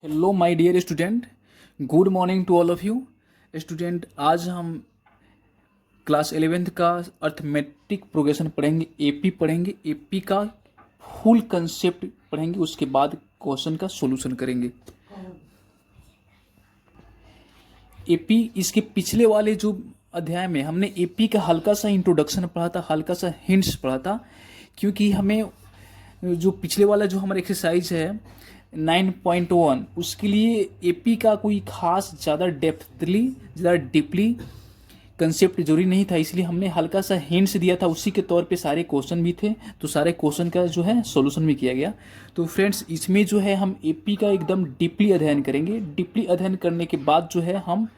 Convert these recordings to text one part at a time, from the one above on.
Hello my dear student, good morning to all of you student. आज हम class 11th का arithmetic progression पढ़ेंगे। एपी पढ़ेंगे, एपी का फुल कंसेप्ट पढ़ेंगे, उसके बाद क्वेश्चन का सॉल्यूशन करेंगे। एपी इसके पिछले वाले जो अध्याय में हमने एपी का हल्का सा इंट्रोडक्शन पढ़ा था, हल्का सा हिंट्स पढ़ा था, क्योंकि हमें जो पिछले वाला जो हमारा एक्सरसाइज है 9.1 उसके लिए एपी का कोई खास ज़्यादा डेप्थली ज़्यादा डीपली कंसेप्ट जरूरी नहीं था, इसलिए हमने हल्का सा हिंट्स दिया था। उसी के तौर पे सारे क्वेश्चन भी थे, तो सारे क्वेश्चन का जो है सॉल्यूशन भी किया गया। तो फ्रेंड्स, इसमें जो है हम एपी का एकदम डीपली अध्ययन करेंगे। डीपली अध्ययन करने के बाद जो है हम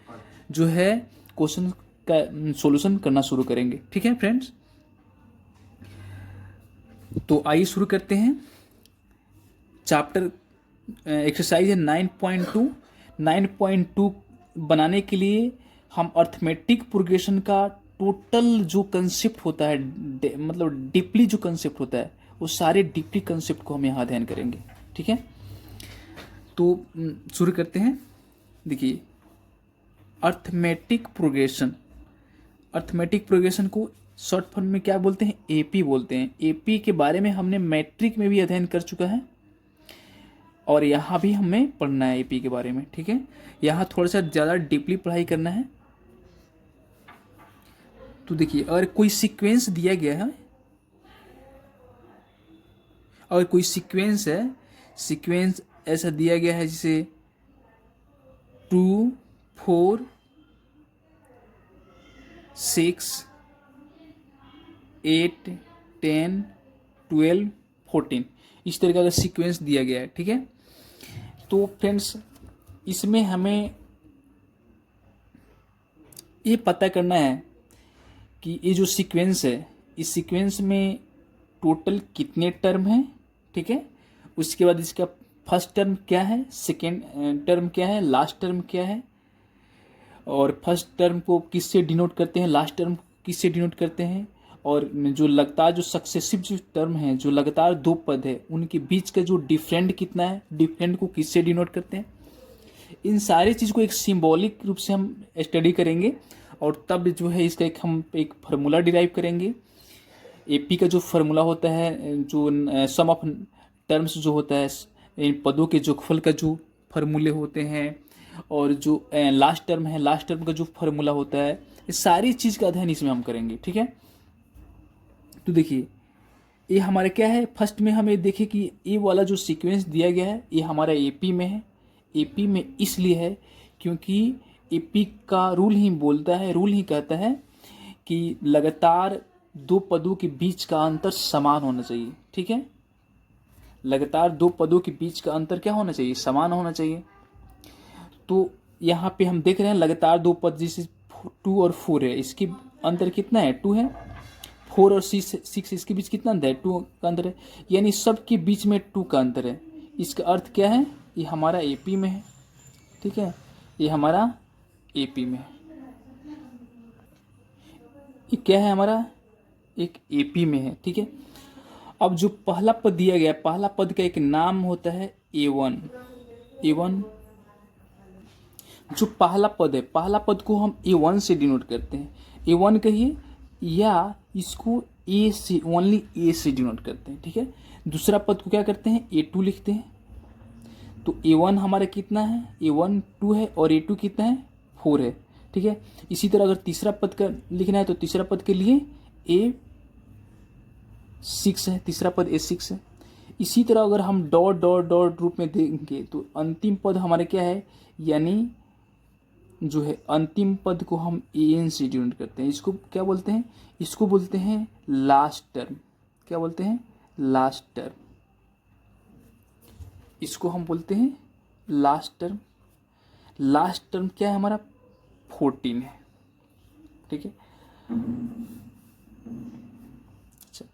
जो है क्वेश्चन का सॉल्यूशन करना शुरू करेंगे। ठीक है फ्रेंड्स, तो आइए शुरू करते हैं। चैप्टर एक्सरसाइज है 9.2। 9.2 बनाने के लिए हम अर्थमेटिक प्रोग्रेशन का टोटल जो कंसेप्ट होता है, मतलब डीपली जो कंसेप्ट होता है, वो सारे डीपली कंसेप्ट को हम यहाँ अध्ययन करेंगे। ठीक है, तो शुरू करते हैं। देखिए, अर्थमेटिक प्रोग्रेशन, अर्थमेटिक प्रोग्रेशन को शॉर्ट फॉर्म में क्या बोलते हैं? एपी बोलते हैं। एपी के बारे में हमने मैट्रिक में भी अध्ययन कर चुका है और यहाँ भी हमें पढ़ना है एपी के बारे में। ठीक है, यहाँ थोड़ा सा ज़्यादा डीपली पढ़ाई करना है। तो देखिए, अगर कोई सीक्वेंस दिया गया है, अगर कोई सीक्वेंस है, सीक्वेंस ऐसा दिया गया है जैसे 2, 4, 6, 8, 10, 12, 14, इस तरह का अगर सीक्वेंस दिया गया है, ठीक है, तो फ्रेंड्स इसमें हमें ये पता करना है कि ये जो सीक्वेंस है, इस सीक्वेंस में टोटल कितने टर्म हैं। ठीक है, उसके बाद इसका फर्स्ट टर्म क्या है, सेकेंड टर्म क्या है, लास्ट टर्म क्या है, और फर्स्ट टर्म को किससे डिनोट करते हैं, लास्ट टर्म किससे डिनोट करते हैं, और जो लगातार जो सक्सेसिव जो टर्म है, जो लगातार दो पद है, उनके बीच का जो डिफरेंट कितना है, डिफरेंट को किससे डिनोट करते हैं। इन सारी चीज़ को एक सिंबॉलिक रूप से हम स्टडी करेंगे और तब जो है इसका हम एक फार्मूला डिराइव करेंगे। एपी का जो फार्मूला होता है, जो सम ऑफ टर्म्स जो होता है, इन पदों के जोगफल का जो फार्मूले होते हैं, और जो लास्ट टर्म है, लास्ट टर्म का जो फार्मूला होता है, ये सारी चीज़ का अध्ययन इसमें हम करेंगे। ठीक है, तो देखिए ये हमारा क्या है। फर्स्ट में हमें देखिए कि ये वाला जो सीक्वेंस दिया गया है ये हमारा एपी में है। एपी में इसलिए है क्योंकि एपी का रूल ही बोलता है, रूल ही कहता है कि लगातार दो पदों के बीच का अंतर समान होना चाहिए। ठीक है, लगातार दो पदों के बीच का अंतर क्या होना चाहिए, समान होना चाहिए। तो यहाँ पे हम देख रहे हैं लगातार दो पद जैसे 2 और 4 है, इसके अंतर कितना है, 2 है। 4 और 6 इसके बीच कितना अंतर है, 2 का अंतर है, यानी सबके बीच में 2 का अंतर है। इसका अर्थ क्या है, ये हमारा एपी में है। ठीक है, ये हमारा एपी में है। ये क्या है, हमारा एक एपी में है। ठीक है, अब जो पहला पद दिया गया है, पहला पद का एक नाम होता है A1। A1 जो पहला पद है, पहला पद को हम A1 से डिनोट करते हैं। A1 कहिए, या इसको ए से, ओनली ए से डिनोट करते हैं। ठीक है, दूसरा पद को क्या करते हैं, A2 लिखते हैं। तो A1 हमारा कितना है, A1 2 है और A2 कितना है, 4 है। ठीक है, इसी तरह अगर तीसरा पद का लिखना है तो तीसरा पद के लिए A6 है, तीसरा पद A6 है। इसी तरह अगर हम डॉट डॉट डॉट रूप में देंगे तो अंतिम पद हमारे क्या है, यानी जो है अंतिम पद को हम AN से डिनोट करते हैं। इसको क्या बोलते हैं, इसको बोलते हैं लास्ट टर्म। क्या बोलते हैं, लास्ट टर्म। इसको हम बोलते हैं लास्ट टर्म। लास्ट टर्म क्या है हमारा, 14 है। ठीक है, अच्छा,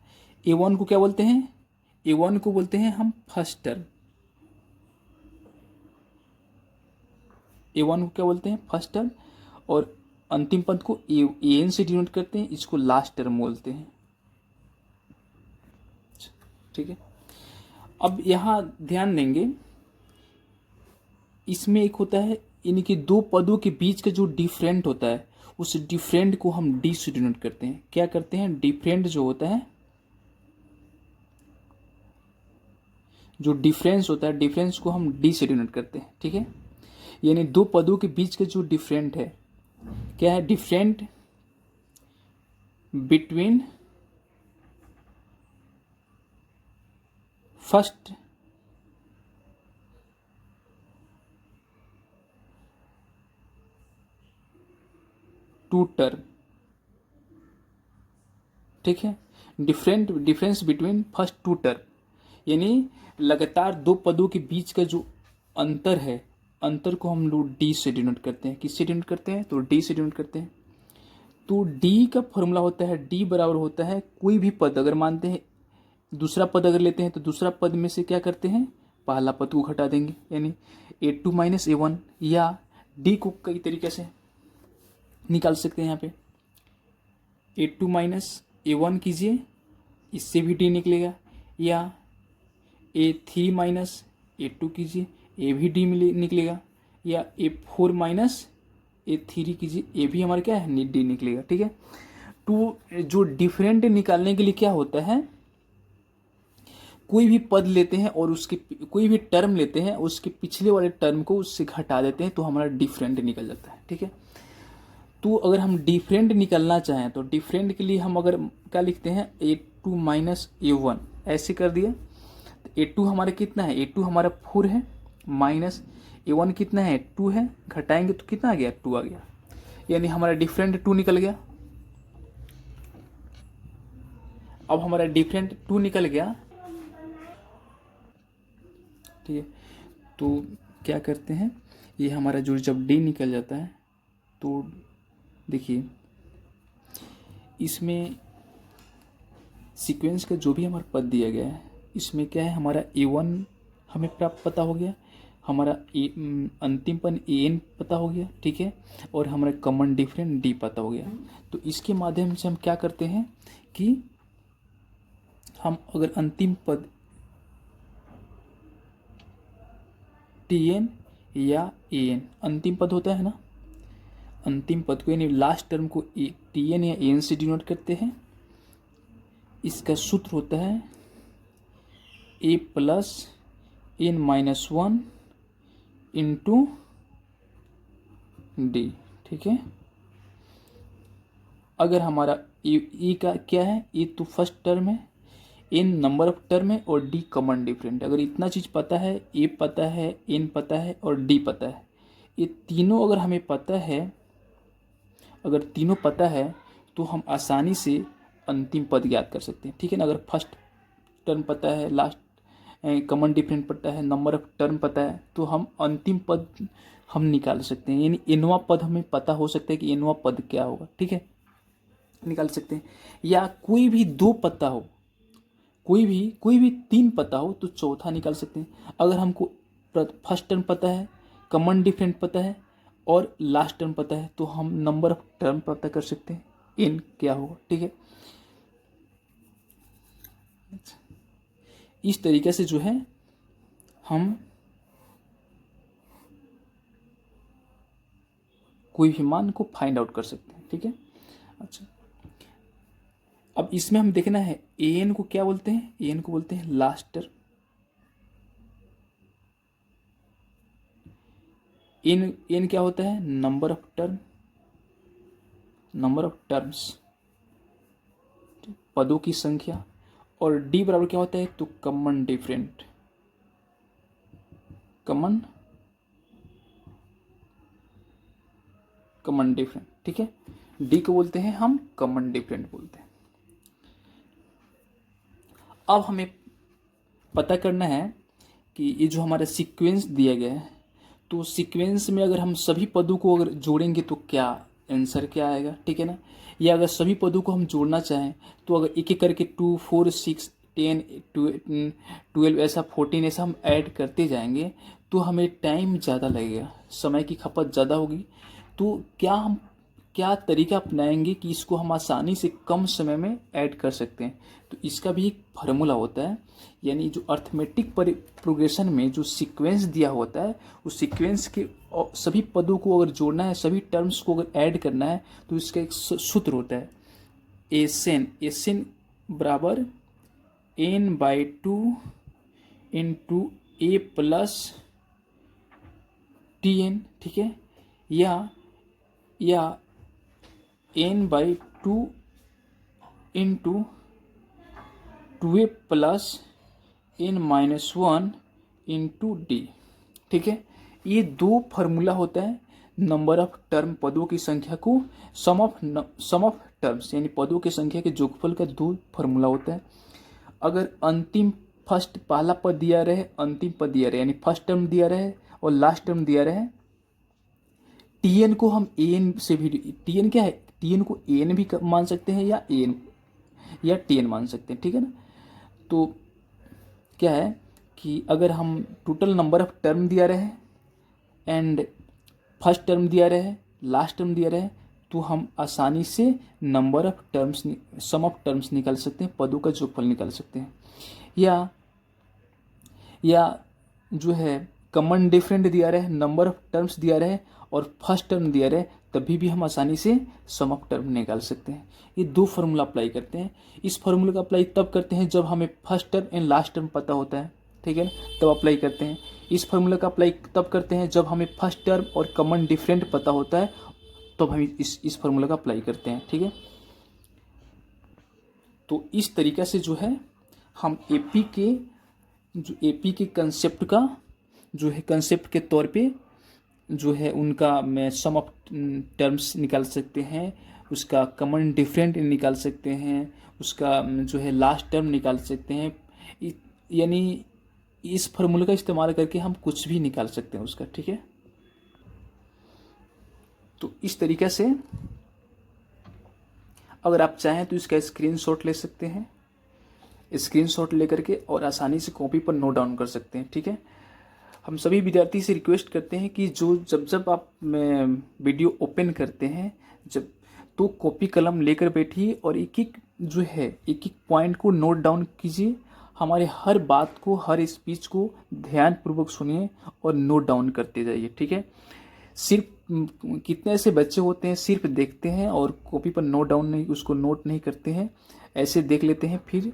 A1 को क्या बोलते हैं, A1 को बोलते हैं हम फर्स्ट टर्म। A1 को क्या बोलते हैं, फर्स्ट टर्म, और अंतिम पद को AN से डिनोट करते हैं, इसको लास्ट टर्म बोलते हैं। ठीक है, अब यहाँ ध्यान देंगे इसमें एक होता है इनके दो पदों के बीच का जो डिफरेंट होता है उस डिफरेंट को हम डी से डिनोट करते हैं। क्या करते हैं, डिफरेंट जो होता है, जो डिफरेंस होता है, डिफरेंस को हम डी से डिनोट करते हैं। ठीक है, यानी दो पदों के बीच का जो डिफरेंट है, क्या है, different between first two term. ठीक है, difference between first two term, यानी लगातार दो पदों के बीच का जो अंतर है, अंतर को हम लोग डी से डिनोट करते हैं। किससे डिनोट करते हैं, तो डी से डिनोट करते हैं। तो डी का फॉर्मूला होता है, डी बराबर होता है कोई भी पद, अगर मानते हैं दूसरा पद अगर लेते हैं तो दूसरा पद में से क्या करते हैं, पहला पद को घटा देंगे, यानी A2 माइनस A1, या डी को कई तरीके से निकाल सकते हैं। यहाँ पे A2 माइनस A1 कीजिए, इससे भी डी निकलेगा, या A3 माइनस A2 कीजिए, ए भी डी निकलेगा, या A4 माइनस A3 कीजिए, ए भी हमारा क्या है, डी निकलेगा। ठीक है, तो जो डिफरेंट निकालने के लिए क्या होता है, कोई भी पद लेते हैं और उसके कोई भी टर्म लेते हैं, उसके पिछले वाले टर्म को उससे घटा देते हैं तो हमारा डिफरेंट निकल जाता है। ठीक है, तो अगर हम डिफरेंट निकलना चाहें तो डिफरेंट के लिए हम अगर क्या लिखते हैं, A2 माइनस A1 ऐसे कर दिए, तो A2 हमारा कितना है, A2 हमारा 4 है, माइनस A1 कितना है, 2 है, घटाएंगे तो कितना आ गया, 2 आ गया, यानी हमारा डिफरेंट 2 निकल गया। अब हमारा डिफरेंट 2 निकल गया। ठीक है, तो क्या करते हैं, ये हमारा जो जब डी निकल जाता है तो देखिए इसमें सीक्वेंस का जो भी हमारा पद दिया गया है, इसमें क्या है, हमारा A1 हमें प्राप्त पता हो गया, हमारा अंतिम पद AN पता हो गया। ठीक है, और हमारा कॉमन डिफरेंट डी पता हो गया। तो इसके माध्यम से हम क्या करते हैं कि हम अगर अंतिम पद TN या AN, अंतिम पद होता है ना, अंतिम पद को यानी लास्ट टर्म को TN या AN से डिनोट करते हैं। इसका सूत्र होता है A plus N minus 1 into D. ठीक है, अगर हमारा E का क्या है, E तो फर्स्ट टर्म है, N नंबर ऑफ टर्म है, और D कॉमन डिफरेंट। अगर इतना चीज़ पता है, A पता है, N पता है और D पता है, ये तीनों अगर हमें पता है, अगर तीनों पता है तो हम आसानी से अंतिम पद ज्ञात कर सकते हैं। ठीक है ना, अगर फर्स्ट टर्म पता है, लास्ट कॉमन डिफरेंट पता है, नंबर ऑफ टर्म पता है, तो हम अंतिम पद हम निकाल सकते हैं, यानी एनवा पद हमें पता हो सकता है कि एनवा पद क्या होगा। ठीक है, निकाल सकते हैं। या कोई भी दो पता हो, कोई भी तीन पता हो तो चौथा निकाल सकते हैं। अगर हमको फर्स्ट टर्म पता है, कॉमन डिफरेंट पता है और लास्ट टर्म पता है, तो हम नंबर ऑफ टर्म पता कर सकते हैं, एन क्या होगा। ठीक है, इस तरीके से जो है हम कोई भी मान को फाइंड आउट कर सकते हैं। ठीक है, अच्छा, अब इसमें हम देखना है एन को क्या बोलते हैं, एन को बोलते हैं लास्ट टर्म। एन क्या होता है, number of term, number of terms, पदों की संख्या। और डी बराबर क्या होता है, तो कॉमन डिफरेंट, कॉमन डिफरेंट। ठीक है, डी को बोलते हैं हम कॉमन डिफरेंट बोलते हैं। अब हमें पता करना है कि ये जो हमारा सीक्वेंस दिया गया है, तो सीक्वेंस में अगर हम सभी पदों को अगर जोड़ेंगे तो क्या आंसर क्या आएगा। ठीक है ना, या अगर सभी पदों को हम जोड़ना चाहें तो अगर एक एक करके 2, 4, 6, 10, 12 ऐसा 14 ऐसा हम ऐड करते जाएंगे तो हमें टाइम ज़्यादा लगेगा, समय की खपत ज़्यादा होगी। तो क्या हम क्या तरीका अपनाएंगे कि इसको हम आसानी से कम समय में ऐड कर सकते हैं। तो इसका भी एक फार्मूला होता है, यानी जो अर्थमेटिक प्रोग्रेशन में जो सीक्वेंस दिया होता है उस सीक्वेंस के सभी पदों को अगर जोड़ना है, सभी टर्म्स को अगर ऐड करना है, तो इसका एक सूत्र होता है एस एन बराबर n/2 इंटू ए प्लस Tn, ठीक है, या n/2 into 2a plus n-1 into D, ठीक है। ये दो फार्मूला होता है नंबर ऑफ टर्म, पदों की संख्या को सम ऑफ टर्म्स यानी पदों की संख्या के जोगफल का दो फार्मूला होता है। अगर अंतिम फर्स्ट पहला पद दिया रहे, अंतिम पद दिया रहे, यानी फर्स्ट टर्म दिया रहे और लास्ट टर्म दिया रहे, टीएन को हम एन से भी, टीएन क्या है, टीएन को एन भी मान सकते हैं या एन या टीएन मान सकते हैं, ठीक है ना। तो क्या है कि अगर हम टोटल नंबर ऑफ टर्म दिया रहे एंड फर्स्ट टर्म दिया रहे, लास्ट टर्म दिया रहे, तो हम आसानी से number of terms, sum of terms निकाल सकते हैं, पदों का जोगफल निकाल सकते हैं। या जो है कॉमन डिफरेंट दिया रहे, नंबर ऑफ टर्म्स दिया रहे और फर्स्ट टर्म दिया रहे, तभी भी हम आसानी से सम ऑफ टर्म निकाल सकते हैं। ये दो फार्मूला अप्लाई करते हैं। इस फार्मूले का अप्लाई तब करते हैं जब हमें first term and last term पता होता है, ठीक है, तब अप्लाई करते हैं। इस फार्मूले का अप्लाई तब करते हैं जब हमें फर्स्ट टर्म और कॉमन डिफरेंट पता होता है, तब हम इस फार्मूले का अप्लाई करते हैं, ठीक है। तो इस तरीक़े से जो है हम एपी के कंसेप्ट का जो है, कंसेप्ट के तौर पे जो है उनका में सम ऑफ टर्म्स निकाल सकते हैं, उसका कॉमन डिफरेंट निकाल सकते हैं, उसका जो है लास्ट टर्म निकाल सकते हैं। यानी इस फार्मूले का इस्तेमाल करके हम कुछ भी निकाल सकते हैं उसका, ठीक है। तो इस तरीके से अगर आप चाहें तो इसका स्क्रीनशॉट ले सकते हैं, स्क्रीनशॉट लेकर के और आसानी से कॉपी पर नोट डाउन कर सकते हैं, ठीक है। हम सभी विद्यार्थी से रिक्वेस्ट करते हैं कि जब आप वीडियो ओपन करते हैं तो कॉपी कलम लेकर बैठिए और एक एक पॉइंट को नोट डाउन कीजिए। हमारे हर बात को, हर स्पीच को ध्यानपूर्वक सुनिए और नोट डाउन करते जाइए, ठीक है। सिर्फ कितने ऐसे बच्चे होते हैं सिर्फ देखते हैं और कॉपी पर उसको नोट नहीं करते हैं, ऐसे देख लेते हैं फिर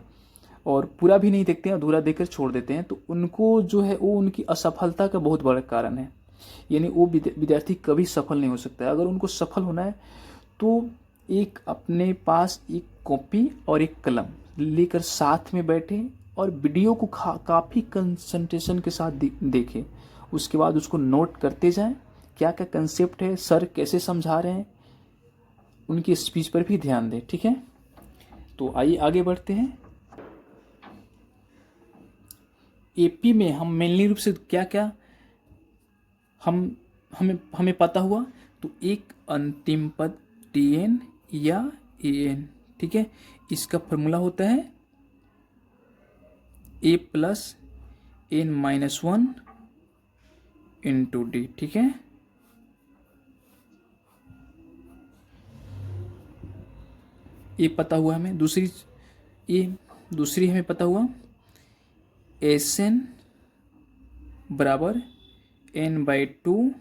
और पूरा भी नहीं देखते हैं, अधूरा देखकर छोड़ देते हैं। तो उनको जो है वो उनकी असफलता का बहुत बड़ा कारण है, यानी वो विद्यार्थी कभी सफल नहीं हो सकता है। अगर उनको सफल होना है तो एक अपने पास एक कॉपी और एक कलम लेकर साथ में बैठे और वीडियो को काफ़ी कंसंट्रेशन के साथ देखें, उसके बाद उसको नोट करते जाएं, क्या क्या कंसेप्ट है, सर कैसे समझा रहे हैं, उनकी स्पीच पर भी ध्यान दें, ठीक है। तो आइए आगे बढ़ते हैं। एपी में हम मेनली रूप से क्या क्या हमें पता हुआ, तो एक अंतिम पद टीएन या एएन, ठीक है। इसका फॉर्मूला होता है ए प्लस n-1 इंटू डी, ठीक है। ये पता हुआ हमें। दूसरी हमें पता हुआ एस एन बराबर n/2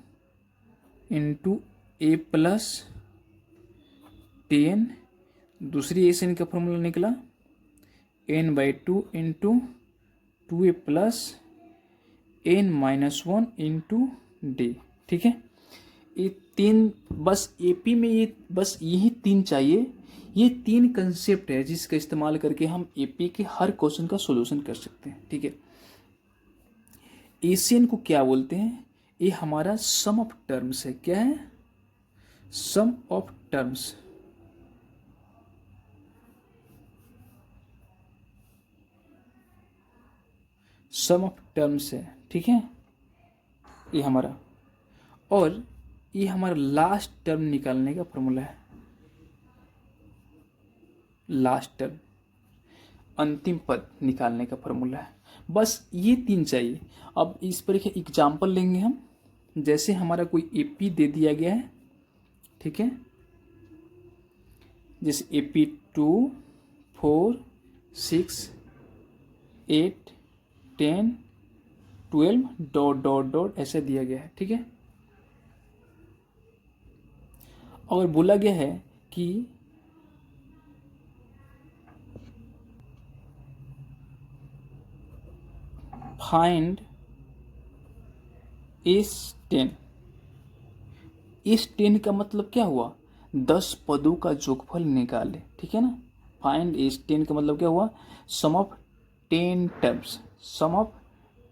इंटू ए प्लस टीएन। दूसरी एस एन का फॉर्मूला निकला n/2 into 2a plus n-1 into D, ठीक है। ये तीन, बस एपी में ये बस यही तीन चाहिए। ये तीन कंसेप्ट है जिसका इस्तेमाल करके हम एपी के हर क्वेश्चन का सॉल्यूशन कर सकते हैं, ठीक है। एशियन को क्या बोलते हैं, ये हमारा सम ऑफ टर्म्स है। क्या है? Sum of terms. Sum of terms है, ठीक है, ये हमारा। और ये हमारा लास्ट टर्म निकालने का फॉर्मूला है। लास्ट टर्म, अंतिम पद निकालने का फॉर्मूला है। बस ये तीन चाहिए। अब इस पर एक एग्जाम्पल लेंगे हम। जैसे हमारा कोई एपी दे दिया गया है, ठीक है, जैसे AP2 4 6 8 10 12 डॉट डॉट डॉट ऐसे दिया गया है, ठीक है। और बोला गया है कि फाइंड इस 10। इस 10 का मतलब क्या हुआ, 10 पदों का जोगफल निकाले, ठीक है ना। फाइंड इस 10 का मतलब क्या हुआ, sum of 10 terms, sum of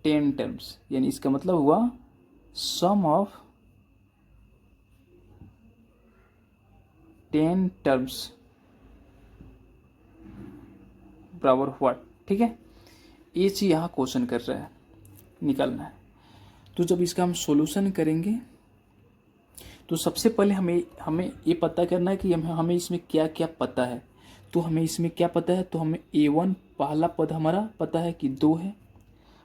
10 terms, यानी इसका मतलब हुआ सम ऑफ 10 टर्म्स बराबर व्हाट, ठीक है। ये चीज यहाँ क्वेश्चन कर रहा है, निकालना है। तो जब इसका हम सॉल्यूशन करेंगे तो सबसे पहले हमें हमें ये पता करना है कि हमें इसमें क्या क्या पता है। तो हमें इसमें क्या पता है, तो हमें A1 पहला पद हमारा पता है कि 2 है।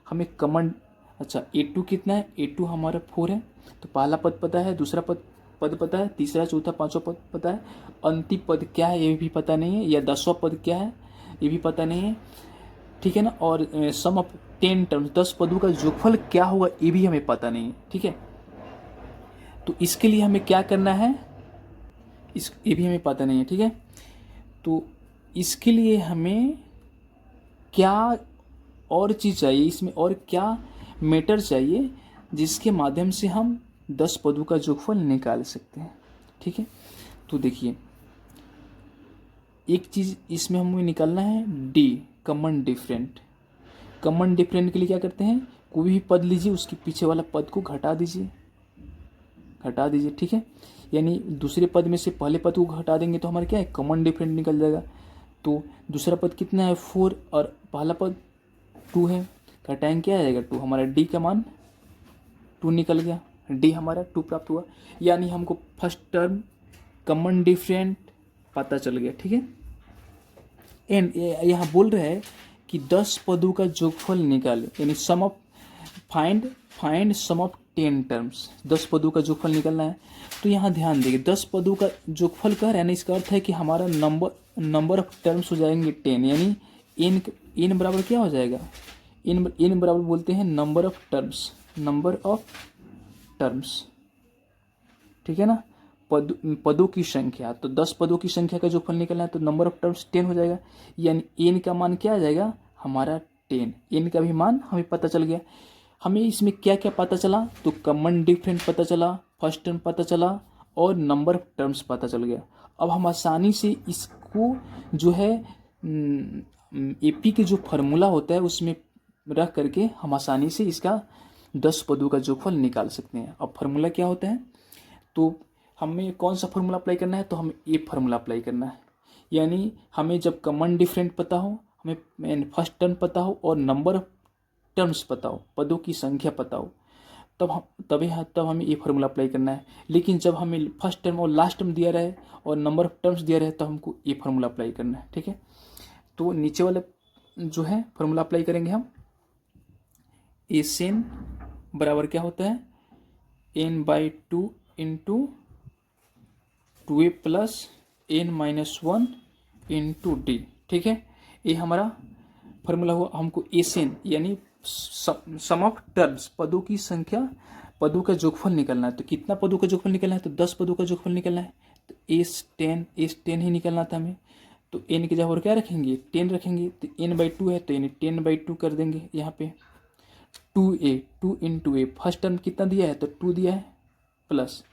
हमें कॉमन, अच्छा A2 कितना है, A2 हमारा 4 है। तो पहला पद पता है, दूसरा पद पता है, तीसरा चौथा पांचवा पद पता है। अंतिम पद क्या है ये भी पता नहीं है, या 10वां पद क्या है ये भी पता नहीं है, ठीक है ना। और सम ऑफ 10 टर्म्स, 10 पदों का जोगफल क्या होगा ये भी हमें पता नहीं है, ठीक है। तो इसके लिए हमें क्या करना है, ये भी हमें पता नहीं है, ठीक है। तो इसके लिए हमें क्या और चीज़ चाहिए, इसमें और क्या मैटर चाहिए जिसके माध्यम से हम 10 पदों का जोगफल निकाल सकते हैं, ठीक है। तो देखिए एक चीज़ इसमें हमें निकालना है D, common different. Common different के लिए क्या करते हैं, कोई भी पद लीजिए उसके पीछे वाला पद को घटा दीजिए, ठीक है। यानी दूसरे पद में से पहले पद को घटा देंगे तो हमारा क्या है, कॉमन डिफरेंट निकल जाएगा। तो दूसरा पद कितना है 4 और पहला पद 2 है, घटाएंगे क्या आ जाएगा 2, हमारा डी का मान 2 निकल गया, डी हमारा 2 प्राप्त हुआ। यानी हमको फर्स्ट टर्म कॉमन डिफरेंट पता चल गया, ठीक है। एंड यहाँ बोल रहे हैं कि 10 पदों का जोगफल निकाले, यानी sum of find sum of 10 terms, 10 पदों का जोगफल निकलना है। तो यहाँ ध्यान देंगे 10 पदों का जोगफल कह रहे हैं ना, इसका अर्थ है कि हमारा नंबर ऑफ टर्म्स हो जाएंगे 10, यानी इन बराबर क्या हो जाएगा, इन बराबर बोलते हैं नंबर ऑफ टर्म्स, ठीक है ना। पदों की संख्या, तो 10 पदों की संख्या का जोगफल निकलना है तो नंबर ऑफ टर्म्स 10 हो जाएगा, यानी एन का मान क्या आ जाएगा हमारा 10। एन का भी मान हमें पता चल गया। हमें इसमें क्या क्या पता चला, तो कॉमन डिफरेंट पता चला, फर्स्ट टर्म पता चला और नंबर ऑफ टर्म्स पता चल गया। अब हम आसानी से इसको जो है AP के जो फार्मूला होता है उसमें रख करके हम आसानी से इसका 10 पदों का जोगफल निकाल सकते हैं। अब फार्मूला क्या होता है, तो हमें कौन सा फार्मूला अप्लाई करना है, तो हमें ये फार्मूला अप्लाई करना है। यानी हमें जब कॉमन डिफरेंट पता हो, हमें फर्स्ट टर्म पता हो और नंबर ऑफ टर्म्स पता हो, पदों की संख्या पता हो, तब हमें ये फार्मूला अप्लाई करना है। लेकिन जब हमें फर्स्ट टर्म और लास्ट टर्म दिया रहे और नंबर ऑफ टर्म्स दिया रहे तो हमको ये फार्मूला अप्लाई करना है, ठीक है। तो नीचे वाला जो है फार्मूला अप्लाई करेंगे हम, एन बराबर क्या होता है n/2 into 2a plus n-1 into D, ठीक है। ये हमारा फार्मूला हुआ। हमको एन यानी सम ऑफ टर्म्स, पदों की संख्या, पदों का जोगफल निकलना है। तो कितना पदों का जोगफल निकलना है, तो 10 पदों का जोगफल निकलना है। तो एस10 ही निकलना था हमें। तो n की जगह और क्या रखेंगे 10 रखेंगे, तो n/2 है तो यानी 10/2 कर देंगे यहाँ पे। 2 इंटू ए, फर्स्ट टर्म कितना दिया है तो 2 दिया है, प्लस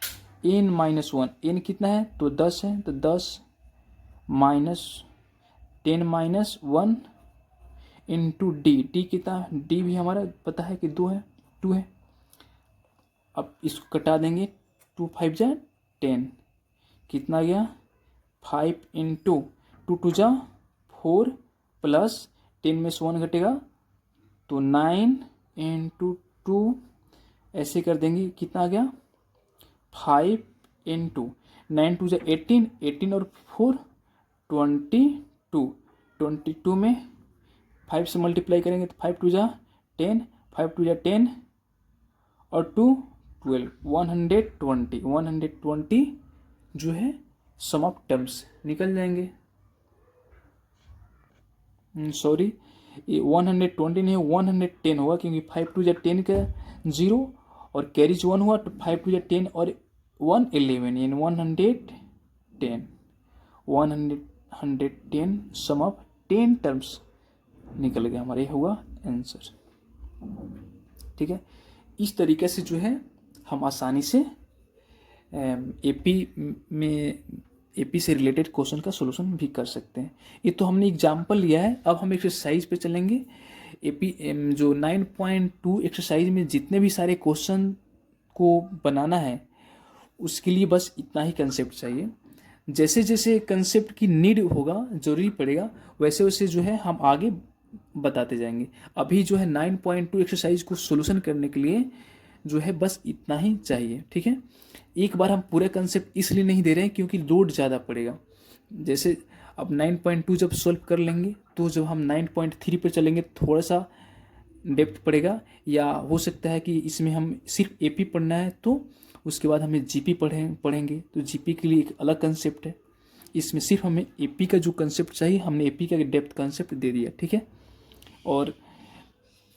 n-1, n कितना है तो 10 है, तो 10 माइनस 10-1 इंटू डी कितना, डी भी हमारा पता है कि 2 है। अब इसको कटा देंगे, 2 5 जा 10, कितना गया 5 इंटू 2 जा 4 प्लस 10 में से 1 घटेगा तो 9 इंटू 2 ऐसे कर देंगे, कितना आ गया 5 इंटू 9 2 जा 18 और 4 22 में 5 से मल्टीप्लाई करेंगे तो 5 2 जा 10, 5 2 जा 10 और 2 12, 120 जो है सम ऑफ टर्म्स निकल जाएंगे। सॉरी, ये 120 नहीं 110 होगा, क्योंकि 5 टू 10 का 0 और कैरीज 1 हुआ, तो 5 टू 10 और 1 11 यानी 110 सम ऑफ 10 टर्म्स निकल गया हमारा, ये हुआ आंसर। ठीक है, इस तरीके से जो है हम आसानी से एपी से रिलेटेड क्वेश्चन का सॉल्यूशन भी कर सकते हैं। ये तो हमने एग्जाम्पल लिया है। अब हम एक्सरसाइज पे चलेंगे। एपी जो 9.2 एक्सरसाइज में जितने भी सारे क्वेश्चन को बनाना है उसके लिए बस इतना ही कंसेप्ट चाहिए। जैसे जैसे कंसेप्ट की नीड होगा, जरूरी पड़ेगा, वैसे वैसे जो है हम आगे बताते जाएंगे। अभी जो है 9.2 एक्सरसाइज को सॉल्यूशन करने के लिए जो है बस इतना ही चाहिए। ठीक है, एक बार हम पूरा कंसेप्ट इसलिए नहीं दे रहे हैं क्योंकि लोड ज़्यादा पड़ेगा। जैसे अब 9.2 जब सॉल्व कर लेंगे तो जब हम 9.3 पर चलेंगे थोड़ा सा डेप्थ पड़ेगा, या हो सकता है कि इसमें हम सिर्फ एपी पढ़ना है तो उसके बाद हमें जीपी पढ़ेंगे, तो जीपी के लिए एक अलग कंसेप्ट है। इसमें सिर्फ हमें एपी का जो कंसेप्ट चाहिए, हमने एपी का डेप्थ कंसेप्ट दे दिया। ठीक है, और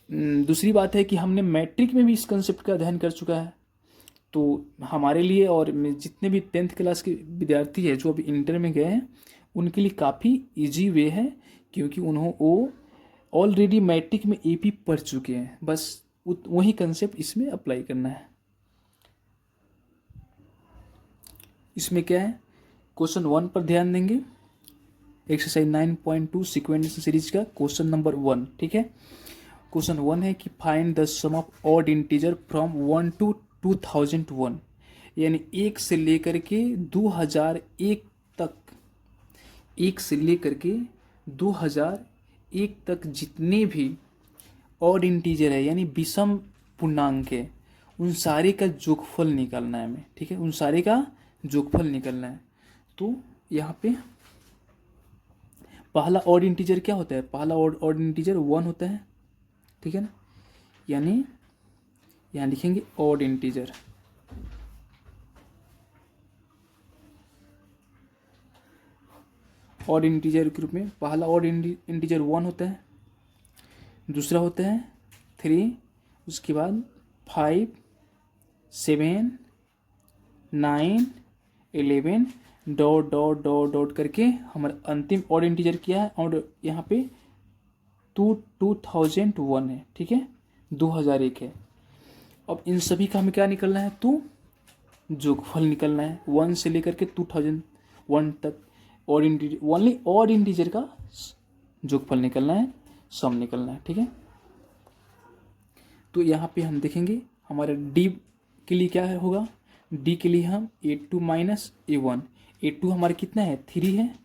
दूसरी बात है कि हमने मैट्रिक में भी इस कंसेप्ट का अध्ययन कर चुका है, तो हमारे लिए और जितने भी 10th क्लास के विद्यार्थी हैं जो अभी इंटर में गए हैं उनके लिए काफ़ी इजी वे है, क्योंकि वो ऑलरेडी मैट्रिक में एपी पढ़ चुके हैं। बस वही कंसेप्ट इसमें अप्लाई करना है। इसमें क्या है, क्वेश्चन 1 पर ध्यान देंगे। एक्सरसाइज 9.2 सीक्वेंस सीरीज का क्वेश्चन नंबर 1। ठीक है, क्वेश्चन 1 है कि find the sum of odd integer from 1 to 2001, यानी 1 से लेकर के 2001 तक, 1 से लेकर के 2001 तक जितने भी ऑड इंटीजर है यानी विषम पूर्णांक है, उन सारे का जोगफल निकालना है हमें। ठीक है, उन सारे का जोगफल निकालना है। तो यहाँ पे पहला ऑड इंटीजर क्या होता है, पहला ऑड इंटीजर 1 होता है। ठीक है ना, यानी यहाँ लिखेंगे ऑड इंटीजर। ऑड इंटीजर के रूप में पहला ऑड इंटीजर 1 होता है, दूसरा होता है 3, उसके बाद 5, 7, 9, 11 डॉट डॉट डॉट डॉट करके हमारा अंतिम ऑड इंटीजर क्या है, और यहाँ पे 2001 है। ठीक है, 2001 है। अब इन सभी का हमें क्या निकलना है, तो जोगफल निकलना है 1 से लेकर के 2001 तक। Odd integer only odd integer का जोगफल निकलना है, सम निकलना है। ठीक है, तो यहाँ पे हम देखेंगे हमारा डी के लिए क्या है होगा, डी के लिए हम A2 माइनस A1, A2 हमारा कितना है 3 है,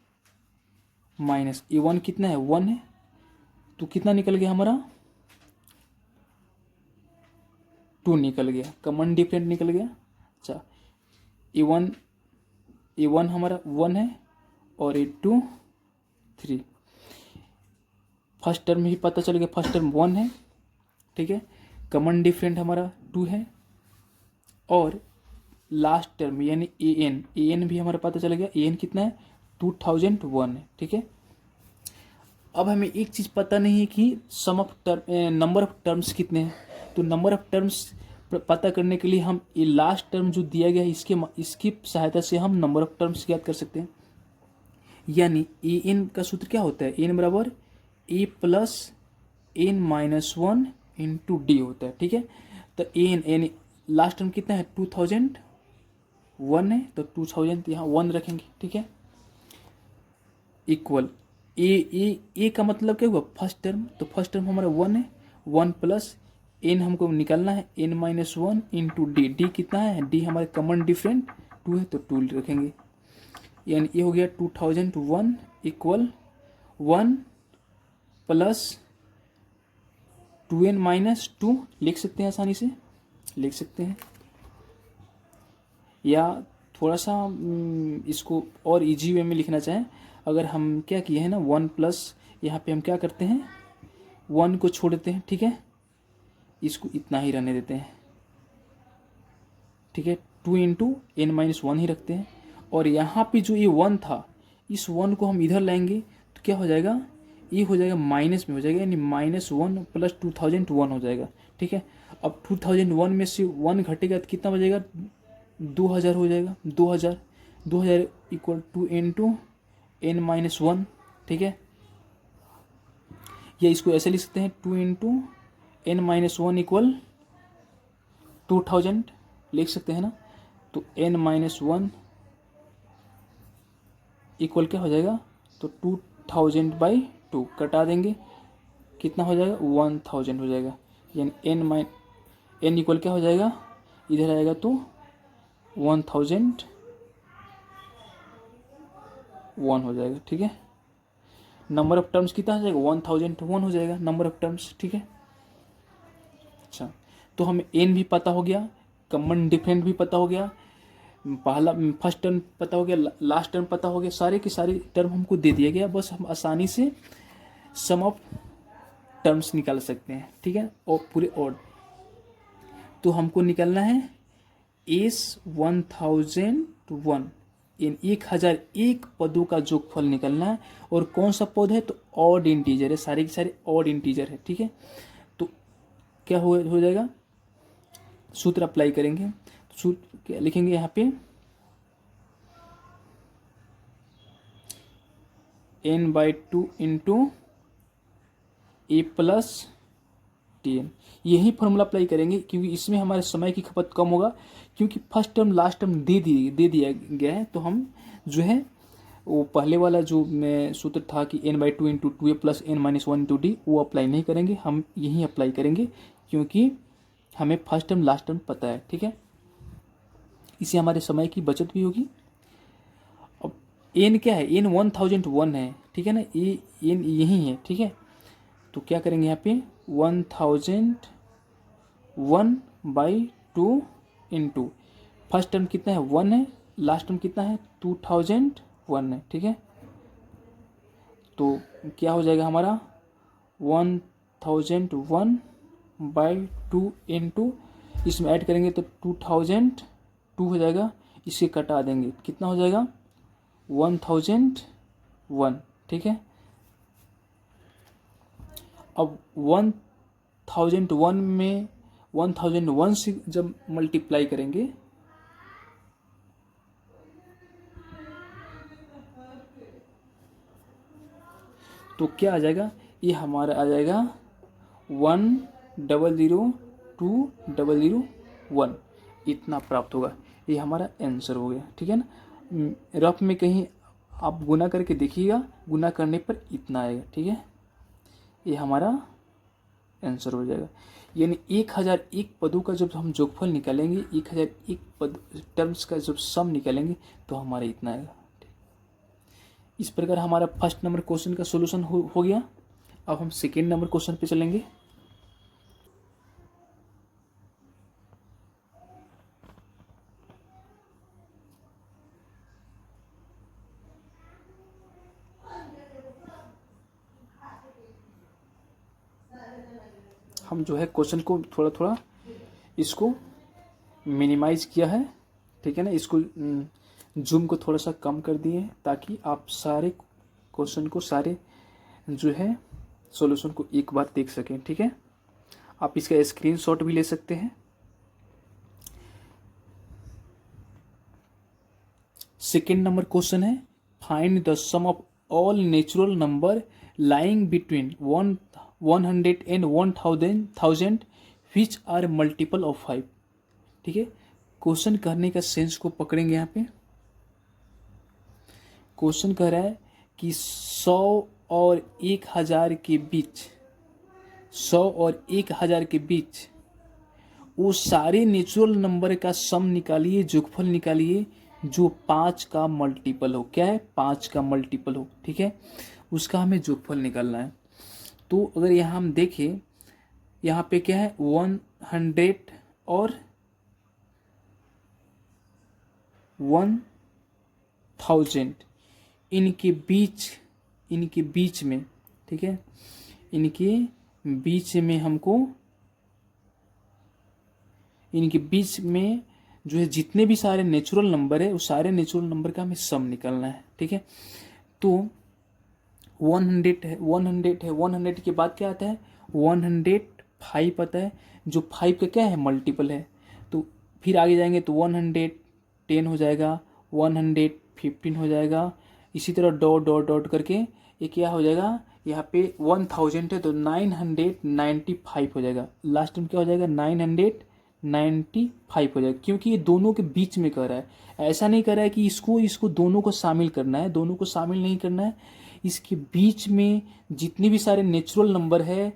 माइनस A1 कितना है 1 है, तो कितना निकल गया हमारा 2 निकल गया, कॉमन डिफरेंट निकल गया। अच्छा, A1 हमारा 1 है और A2 3। फर्स्ट टर्म ही पता चल गया, फर्स्ट टर्म 1 है। ठीक है, कॉमन डिफरेंट हमारा 2 है, और लास्ट टर्म यानी an भी हमारा पता चल गया। an कितना है 2001 है। ठीक है, अब हमें एक चीज़ पता नहीं है कि sum of term number of terms कितने हैं, तो नंबर ऑफ टर्म्स पता करने के लिए हम ये लास्ट टर्म जो दिया गया है इसकी सहायता से हम नंबर ऑफ टर्म्स याद कर सकते हैं। यानी an का सूत्र क्या होता है, n बराबर a plus n minus 1 into D होता है। ठीक है, तो an यानी लास्ट टर्म कितना है 2001 है, तो 2000 यहाँ 1 रखेंगे। ठीक है, इक्वल ए का मतलब क्या हुआ फर्स्ट टर्म, तो फर्स्ट टर्म हमारा 1 है, 1 प्लस n हमको निकालना है n minus 1 into D, D कितना है, डी हमारे कॉमन डिफरेंट 2 है, तो 2 रखेंगे। यानी ये हो गया 2001 इक्वल 1 प्लस 2n माइनस 2 लिख सकते हैं, आसानी से लिख सकते हैं, या थोड़ा सा इसको और इजी वे में लिखना चाहें, अगर हम क्या किए हैं ना 1 प्लस, यहाँ पे हम क्या करते हैं 1 को छोड़ देते हैं। ठीक है, इसको इतना ही रहने देते हैं। ठीक है, 2 इंटू n माइनस 1 ही रखते हैं, और यहाँ पे जो ये 1 था, इस 1 को हम इधर लाएंगे तो क्या हो जाएगा, ये हो जाएगा माइनस में हो जाएगा, यानी -1 प्लस 2001 हो जाएगा। ठीक है, अब 2001 में से 1 घटेगा तो कितना बचेगा, 2000 हो जाएगा। 2000 इक्वल टू इंटू n-1। ठीक है, या इसको ऐसे लिख सकते हैं 2 इंटू n-1 इक्वल 2000 लिख सकते हैं ना। तो n-1 इक्वल क्या हो जाएगा, तो 2000/2 कटा देंगे, कितना हो जाएगा, 1000 हो जाएगा। यानी n इक्वल क्या हो जाएगा, इधर आएगा तो 1001 हो जाएगा। ठीक है, नंबर ऑफ टर्म्स कितना हो जाएगा, 1001 हो जाएगा नंबर ऑफ टर्म्स। ठीक है, अच्छा, तो हमें n भी पता हो गया, कॉमन डिफरेंट भी पता हो गया, पहला फर्स्ट टर्म पता हो गया, लास्ट टर्म पता हो गया, सारे के सारे टर्म हमको दे दिया गया। बस हम आसानी से सम ऑफ टर्म्स निकाल सकते हैं। ठीक है, और पूरे और तो हमको निकालना है S1001 इन 1001 पदों का जोगफल निकलना है। और कौन सा पद है, तो ऑड इंटीजर है, सारे के सारे ऑड इंटीजर है। ठीक है, तो क्या हो जाएगा, सूत्र अप्लाई करेंगे। सूत्र क्या लिखेंगे यहाँ पे, n/2 into a plus tn, यही फॉर्मूला अप्लाई करेंगे, क्योंकि इसमें हमारे समय की खपत कम होगा। क्योंकि फर्स्ट टर्म लास्ट टर्म दे दिया गया है, तो हम जो है वो पहले वाला जो सूत्र था कि n/2 into 2a plus n-1 into d, वो अप्लाई नहीं करेंगे, हम यही अप्लाई करेंगे, क्योंकि हमें फर्स्ट टर्म लास्ट टर्म पता है। ठीक है, इससे हमारे समय की बचत भी होगी। अब n क्या है, n 1001 है। ठीक है ना, ये n यही है। ठीक है, तो क्या करेंगे यहाँ पे 1001/2 इंटू फर्स्ट टर्म कितना है 1 है, लास्ट टर्म कितना है 2001 है। ठीक है, तो क्या हो जाएगा हमारा 1001/2 इंटू इसमें ऐड करेंगे तो 2002 हो जाएगा, इसे कटा देंगे कितना हो जाएगा 1001। ठीक है, अब 1001 में 1001 से जब मल्टीप्लाई करेंगे तो क्या आ जाएगा, ये हमारा आ जाएगा 1002001 इतना प्राप्त होगा। ये हमारा आंसर हो गया। ठीक है ना, रफ में कहीं आप गुना करके देखिएगा, गुना करने पर इतना आएगा। ठीक है, ये हमारा आंसर हो जाएगा। यानी 1001 पदों का जब हम जोगफल निकालेंगे, 1001 पद टर्म्स का जब सम निकालेंगे तो हमारा इतना आएगा। इस प्रकार हमारा फर्स्ट नंबर क्वेश्चन का सोल्यूशन हो गया। अब हम सेकेंड नंबर क्वेश्चन पे चलेंगे। हम जो है क्वेश्चन को थोड़ा थोड़ा इसको मिनिमाइज किया है। ठीक है ना, इसको जूम को थोड़ा सा कम कर दिए ताकि आप सारे क्वेश्चन को, सारे जो है सॉल्यूशन को एक बार देख सकें। ठीक है, आप इसका स्क्रीनशॉट भी ले सकते हैं। सेकेंड नंबर क्वेश्चन है, find the sum of all natural number lying between 100 and 1000 which are multiple of 5। ठीक है, क्वेश्चन करने का सेंस को पकड़ेंगे। यहाँ पे क्वेश्चन कह रहा है कि 100 और 1000 के बीच, 100 और 1000 के बीच वो सारे नेचुरल नंबर का सम निकालिए, जोगफल निकालिए जो 5 का मल्टीपल हो। क्या है, 5 का मल्टीपल हो। ठीक है, उसका हमें जोगफल निकालना है। तो अगर यहाँ हम देखें, यहाँ पे क्या है 100 और 1000 इनके बीच में, ठीक है, इनके बीच में हमको, इनके बीच में जो है जितने भी सारे नेचुरल नंबर है उस सारे नेचुरल नंबर का हमें सम निकालना है, ठीक है। तो 100 है, 100 है, 100 के बाद क्या आता है 105 आता है, जो 5 का क्या है मल्टीपल है। तो फिर आगे जाएंगे तो 110 हो जाएगा, 115 हो जाएगा, इसी तरह डॉट डॉट डॉट करके ये क्या हो जाएगा, यहाँ पे 1000 है तो 995 हो जाएगा, लास्ट टाइम क्या हो जाएगा 995 हो जाएगा, क्योंकि ये दोनों के बीच में कह रहा है, ऐसा नहीं कर रहा है कि इसको दोनों को शामिल करना है, दोनों को शामिल नहीं करना है, इसके बीच में जितने भी सारे नेचुरल नंबर है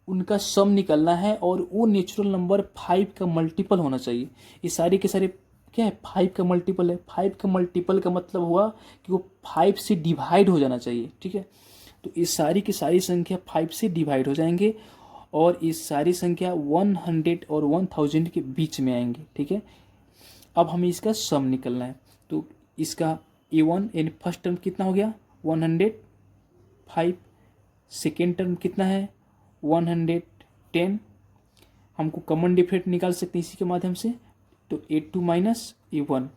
उनका सम निकलना है और वो नेचुरल नंबर 5 का मल्टीपल होना चाहिए। ये सारे के सारे क्या है 5 का मल्टीपल है, 5 का मल्टीपल का मतलब हुआ कि वो 5 से डिवाइड हो जाना चाहिए, ठीक है। तो इस सारी की सारी संख्या 5 से डिवाइड हो जाएंगे और इस सारी संख्या 100 और 1000 के बीच में आएंगे, ठीक है। अब हमें इसका सम निकलना है, तो इसका A1 यानी फर्स्ट टर्म कितना हो गया 105, सेकेंड टर्म कितना है 110, हमको कॉमन डिफरेंट निकाल सकते हैं इसी के माध्यम से, तो A2 माइनस A1,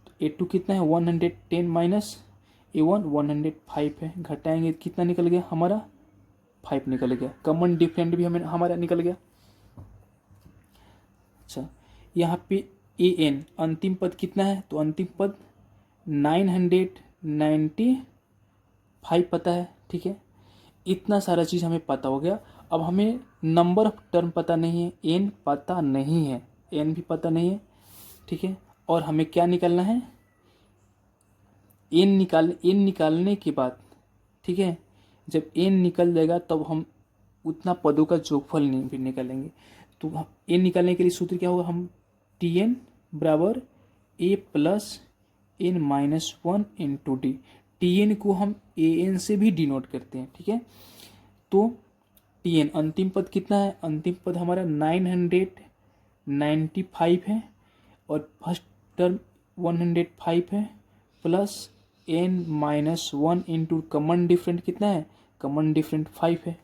तो A2 कितना है 110 माइनस A1 105 है, घटाएंगे कितना निकल गया हमारा 5 निकल गया, कॉमन डिफरेंट भी हमें हमारा निकल गया। अच्छा, यहाँ पे AN अंतिम पद कितना है, तो अंतिम पद 995 पता है, ठीक है। इतना सारा चीज़ हमें पता हो गया। अब हमें नंबर ऑफ टर्म पता नहीं है, एन पता नहीं है, एन भी पता नहीं है, ठीक है। और हमें क्या निकालना है एन निकालने के बाद, ठीक है, जब एन निकल जाएगा तब हम उतना पदों का जोगफल नहीं भी निकालेंगे। तो एन निकालने के लिए सूत्र क्या होगा, हम Tn बराबर A plus n minus 1 into d, Tn को हम An से भी डिनोट करते हैं, ठीक है। तो Tn अंतिम पद कितना है, अंतिम पद हमारा 995 है और फर्स्ट टर्म 105 है plus n minus 1 into common different कितना है, कॉमन डिफरेंट 5 है,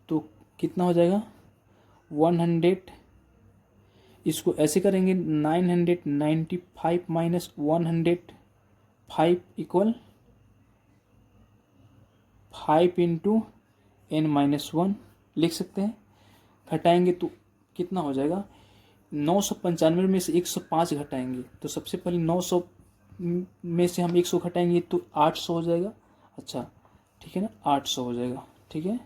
तो कितना हो जाएगा 100, इसको ऐसे करेंगे 995 minus 105 equal 5 into n minus 1 लिख सकते हैं। घटाएंगे तो कितना हो जाएगा 995 में से 105 घटाएंगे, तो सबसे पहले 900 में से हम 100 घटाएंगे तो 800 हो जाएगा। अच्छा ठीक है ना, 800 हो जाएगा, ठीक है।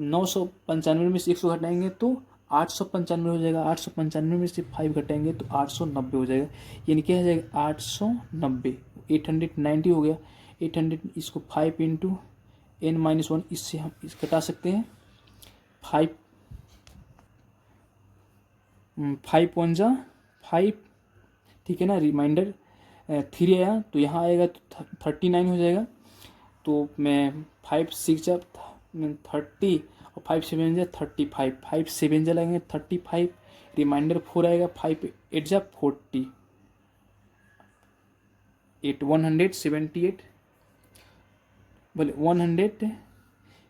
995 में से 100 घटाएंगे तो 895 हो जाएगा, 895 में से 5 घटाएंगे तो 890 हो जाएगा, यानी क्या हो जाएगा 890, 890 हो गया। 800 इसको 5 इंटू एन माइनस 1 इससे हम इस घटा सकते हैं, 5 1 जा 5, ठीक है ना, रिमाइंडर 3 आया तो यहाँ आएगा तो 39 हो जाएगा। तो मैं 5 6 जा 30 और 5 7 जा 35, 5 7 जा लगेंगे 35, रिमाइंडर 4 आएगा, 5 8 जा 48, 178 बोले 100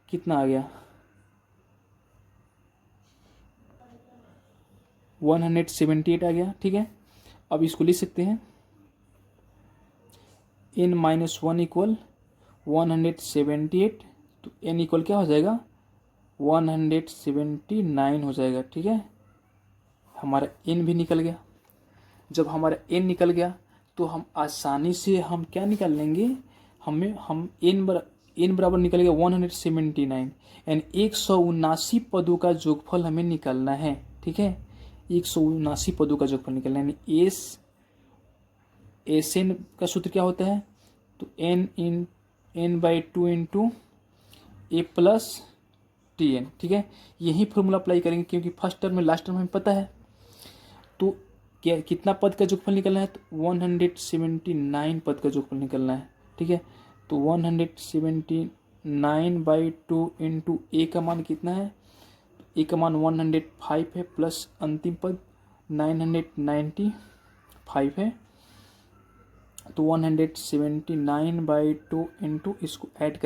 कितना आ गया 178 आ गया, ठीक है। अब इसको लिख सकते हैं n माइनस 1 इक्वल 178, तो n इक्वल क्या हो जाएगा 179 हो जाएगा, ठीक है। हमारा n भी निकल गया। जब हमारा n निकल गया तो हम आसानी से हम क्या निकाल लेंगे, हम n बराबर निकल गया 179, यानी 179 पदों का जोगफल हमें निकालना है, ठीक है। 179 पदों का जोगफल निकलना है, यानी एस एन का सूत्र क्या होता है, तो n/2 इंटू ए प्लस Tn, ठीक है। यही फॉर्मूला अप्लाई करेंगे क्योंकि फर्स्ट टर्म में लास्ट टर्म हमें पता है। तो क्या कितना पद का जोगफल निकलना है, तो 179 पद का जोगफल निकलना है, ठीक है। तो 179/2 इंटू ए का मान कितना है, ए का मान 105 है प्लस अंतिम पद 995 है, तो 179/2 इंटू इसको ऐड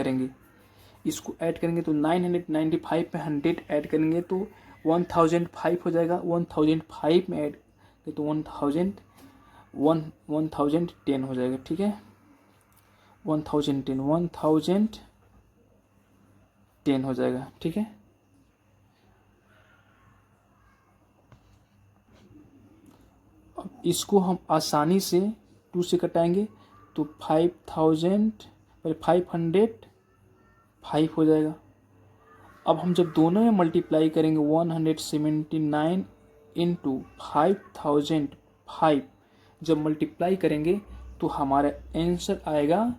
करेंगे तो 995 पे 100 ऐड करेंगे तो 1005 हो जाएगा, 1005 में ऐड तो 1010 हो जाएगा, ठीक है, 1010 हो जाएगा, ठीक है। अब इसको हम आसानी से 2 से कटाएंगे तो 5,505 हो जाएगा। अब हम जब दोनों में मल्टीप्लाई करेंगे 179 इंटू 5,005 जब मल्टीप्लाई करेंगे तो हमारा आंसर आएगा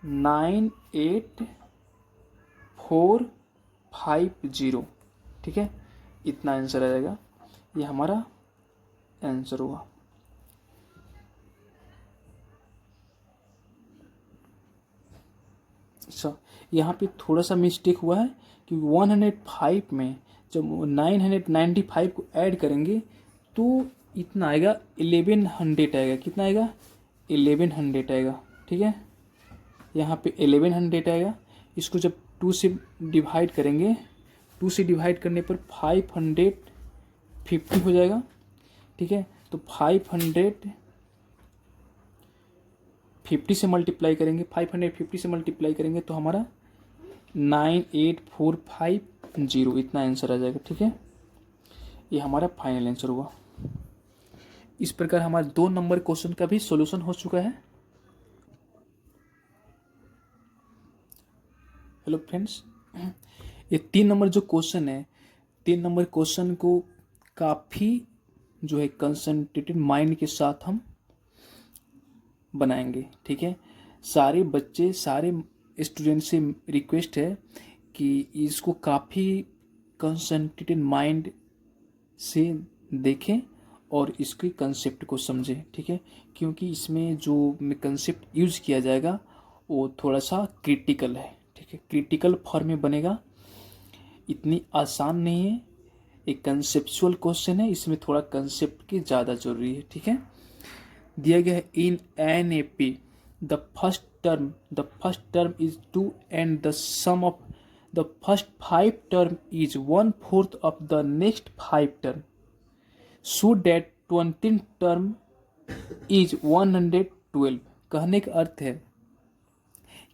98450, ठीक है, इतना आंसर आ जाएगा, ये हमारा आंसर हुआ। अच्छा, यहाँ पे थोड़ा सा मिस्टेक हुआ है कि 105 में जब 995 को ऐड करेंगे तो इतना आएगा 1100 आएगा, कितना आएगा 1100 आएगा, ठीक है, यहाँ पे 1100 आएगा। इसको जब 2 से डिवाइड करेंगे, 2 से डिवाइड करने पर 550 हो जाएगा, ठीक है, तो 550 से मल्टीप्लाई करेंगे, 550 से मल्टीप्लाई करेंगे तो हमारा 98450 इतना आंसर आ जाएगा, ठीक है, ये हमारा फाइनल आंसर हुआ। इस प्रकार हमारा 2 नंबर क्वेश्चन का भी सॉल्यूशन हो चुका है। हेलो फ्रेंड्स, ये 3 नंबर जो क्वेश्चन है, 3 नंबर क्वेश्चन को काफ़ी जो है कंसंट्रेटेड माइंड के साथ हम बनाएंगे, ठीक है। सारे बच्चे, सारे स्टूडेंट से रिक्वेस्ट है कि इसको काफ़ी कंसंट्रेटेड माइंड से देखें और इसके कंसेप्ट को समझें, ठीक है, क्योंकि इसमें जो कंसेप्ट यूज किया जाएगा वो थोड़ा सा क्रिटिकल है, ठीक है, क्रिटिकल फॉर्म में बनेगा, इतनी आसान नहीं है, एक कंसेप्चुअल क्वेश्चन है, इसमें थोड़ा कंसेप्ट की ज़्यादा जरूरी है, ठीक है। दिया गया है in an A P the first term is 2 and the sum of the first 5 term is 1/4 of the next 5 term, so that 20 term is 112। कहने का अर्थ है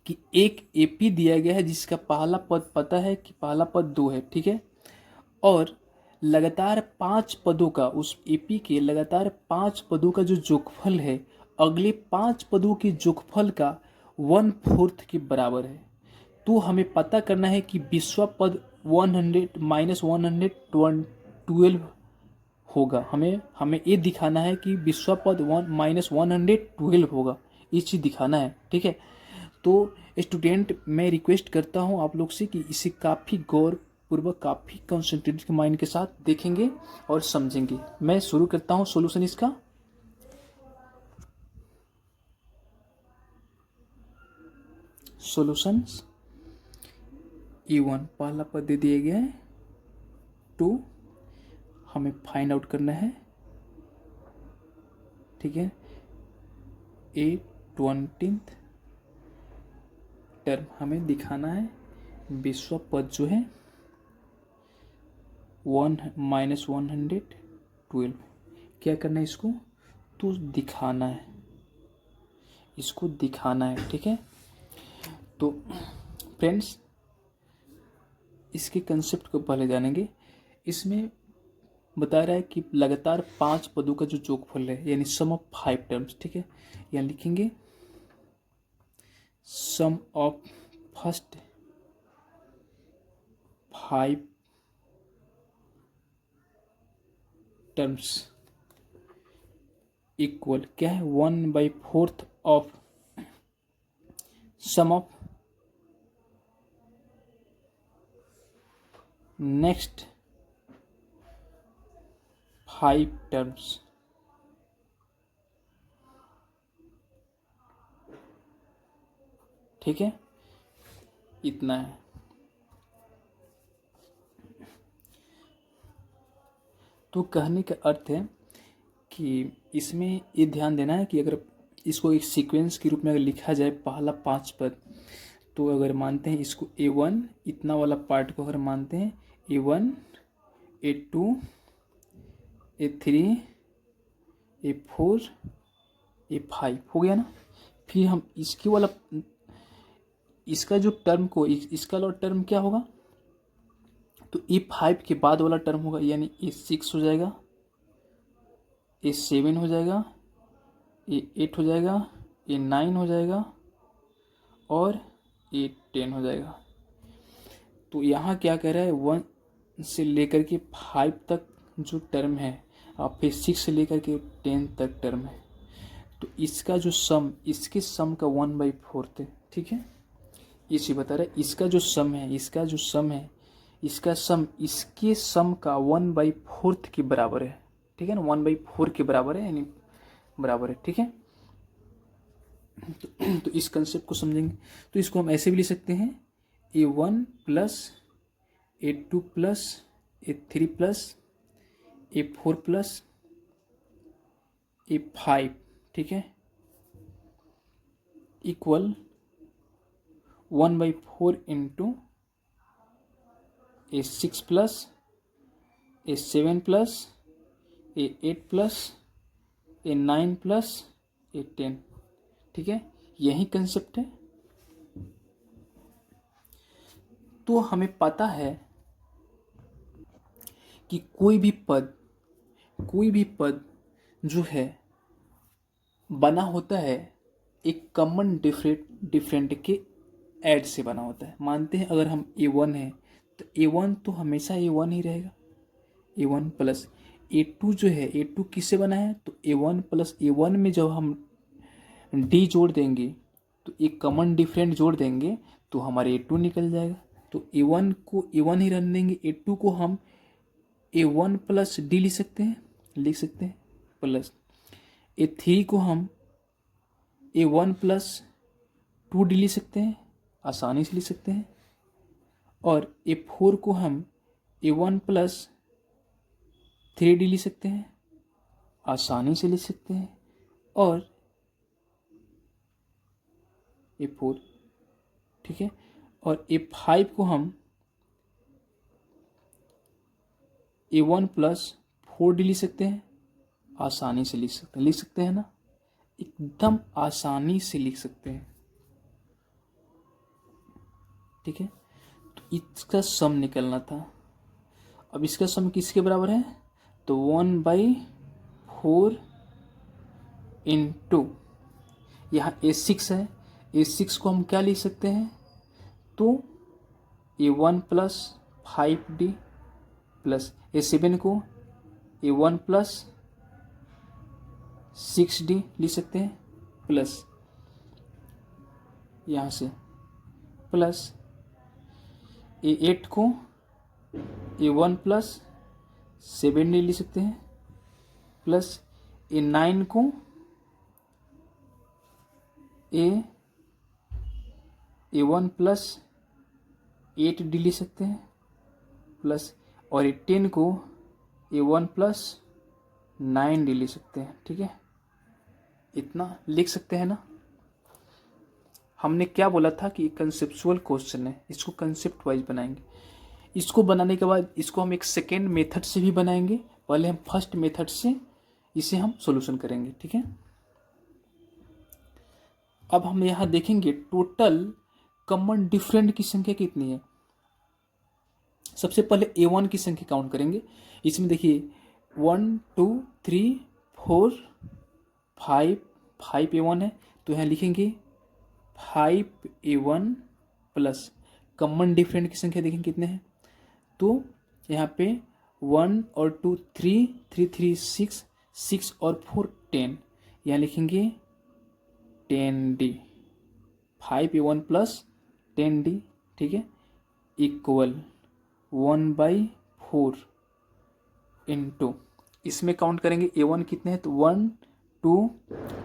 कि एक एपी दिया गया है जिसका पहला पद पता है कि पहला पद 2 है, ठीक है, और लगातार 5 पदों का, उस एपी के लगातार 5 पदों का जो जोगफल है अगले 5 पदों के जोगफल का 1/4 के बराबर है। तो हमें पता करना है कि विश्व पद 100-112 होगा, हमें ये दिखाना है कि विश्व पद 1-112 होगा, ये चीज़ दिखाना है, ठीक है। तो स्टूडेंट, मैं रिक्वेस्ट करता हूँ आप लोग से कि इसे काफ़ी गौर पूर्वक, काफ़ी कंसंट्रेटेड माइंड के साथ देखेंगे और समझेंगे। मैं शुरू करता हूँ सॉल्यूशन इसका। सॉल्यूशंस E1 पहला पद दे दिया गया है 2, हमें फाइंड आउट करना है, ठीक है। 20 टर्म हमें दिखाना है, विश्व पद जो है 1-112, क्या करना है इसको, तो दिखाना है, इसको दिखाना है, ठीक है। तो फ्रेंड्स, इसके कंसेप्ट को पहले जानेंगे। इसमें बता रहा है कि लगातार 5 पदों का जो जोगफल है, यानी सम ऑफ 5 टर्म्स, ठीक है, यहाँ लिखेंगे sum of first 5 terms equal क्या है 1/4 of sum of next 5 terms, ठीक है, इतना है। तो कहने का अर्थ है कि इसमें ये ध्यान देना है कि अगर इसको एक सीक्वेंस के रूप में अगर लिखा जाए, पहला 5 पद, तो अगर मानते हैं इसको A1, इतना वाला पार्ट को अगर मानते हैं A1, A2, A3, A4, A5 हो गया ना। फिर हम इसके वाला, इसका जो टर्म को इसका वाला टर्म क्या होगा, तो A5 के बाद वाला टर्म होगा, यानी A6 हो जाएगा, A7 हो जाएगा, A8 हो जाएगा, A9 हो जाएगा और A10 हो जाएगा। तो यहाँ क्या कह रहा है, 1 से लेकर के 5 तक जो टर्म है और फिर 6 से लेकर के 10 तक टर्म है। तो इसका जो सम, इसके सम का 1/4 है, ठीक है। इसी बता रहा है इसका जो सम है, इसका जो सम है, इसका सम इसके सम का 1/4 के बराबर है, ठीक है ना। 1/4 के बराबर है, यानी बराबर है, ठीक है। तो इस कंसेप्ट को समझेंगे। तो इसको हम ऐसे भी लिख सकते हैं, A1 plus A2 plus A3 plus A4 plus A5, ठीक है, equal 1/4 into A6 plus A7 plus A8 plus A9 plus A10, ठीक है। यही कंसेप्ट है। तो हमें पता है कि कोई भी पद जो है बना होता है एक कॉमन डिफरेंट के ऐड से बना होता है। मानते हैं अगर हम A1 है तो A1 तो हमेशा A1 ही रहेगा, A1 प्लस A2 जो है, A2 किससे बना है, तो A1 प्लस A1 में जब हम D जोड़ देंगे तो एक कॉमन डिफरेंट जोड़ देंगे तो हमारे A2 निकल जाएगा। तो A1 को A1 ही रहने देंगे, A2 को हम A1 प्लस D लिख सकते हैं, प्लस A3 को हम A1 प्लस 2D लिख सकते हैं, आसानी से लिख सकते हैं। और A4 को हम A1 प्लस 3D लिख सकते हैं, आसानी से लिख सकते हैं। और A4, ठीक है। और A5 को हम A1 प्लस 4D लिख सकते हैं, आसानी से लिख सकते हैं ना, एकदम आसानी से लिख सकते हैं, ठीक है। तो इसका सम निकलना था। अब इसका सम किसके बराबर है, तो 1/4 इंटू, यहाँ A6 है, A6 को हम क्या लिख सकते हैं, तो A1 plus 5D plus A7 को A1 प्लस 6D लिख सकते हैं, प्लस यहाँ से प्लस A8 को A1 प्लस 7D लिख सकते हैं, प्लस A9 को A1 प्लस 8D लिख सकते हैं, प्लस और A10 को A1 प्लस 9D लिख सकते हैं, ठीक है। इतना लिख सकते हैं ना। हमने क्या बोला था कि कंसेप्चुअल क्वेश्चन है, इसको कंसेप्ट वाइज बनाएंगे। इसको बनाने के बाद इसको हम एक सेकेंड मेथड से भी बनाएंगे, पहले हम फर्स्ट मेथड से इसे हम सॉल्यूशन करेंगे, ठीक है। अब हम यहाँ देखेंगे टोटल कॉमन डिफरेंट की संख्या कितनी है। सबसे पहले A1 की संख्या काउंट करेंगे। इसमें देखिए 1 2 3 4 5 A1 है, तो यहाँ लिखेंगे 5A1 प्लस कॉमन डिफरेंट की संख्या देखें कितने हैं, तो यहाँ पे 1 और 2 3 3 3 6 6 और 4 10, यहाँ लिखेंगे 10D, 5A1 प्लस 10D, ठीक है, इक्वल 1/4 इंटू, इसमें काउंट करेंगे A1 कितने हैं, तो 1 2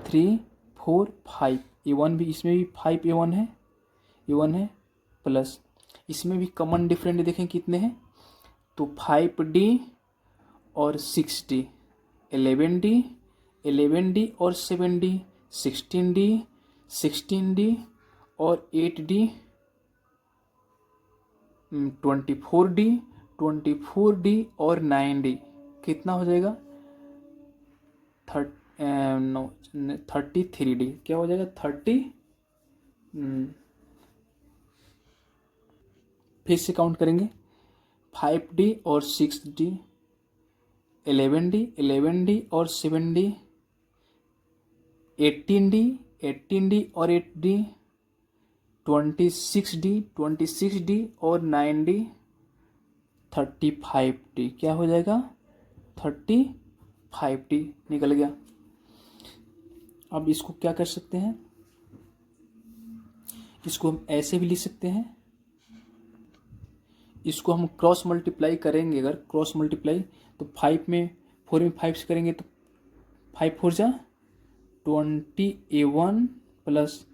3 4 5, A1 भी, इसमें भी 5A1 है, A1 है, प्लस इसमें भी कॉमन डिफरेंट देखें कितने हैं, तो 5D और 6D, 11D और 7D, 16D और 8D, 24D 24D और 9D कितना हो जाएगा? 33D क्या हो जाएगा? 30। फिर से काउंट करेंगे, 5D और 6D, 11D और 7D, 18D और 8D, 26D और 9D, 35D क्या हो जाएगा? 35D निकल गया। अब इसको क्या कर सकते हैं, इसको हम ऐसे भी लिख सकते हैं, इसको हम क्रॉस मल्टीप्लाई करेंगे। अगर क्रॉस मल्टीप्लाई तो 4 में 5 से करेंगे तो 5 4 जा 21 प्लस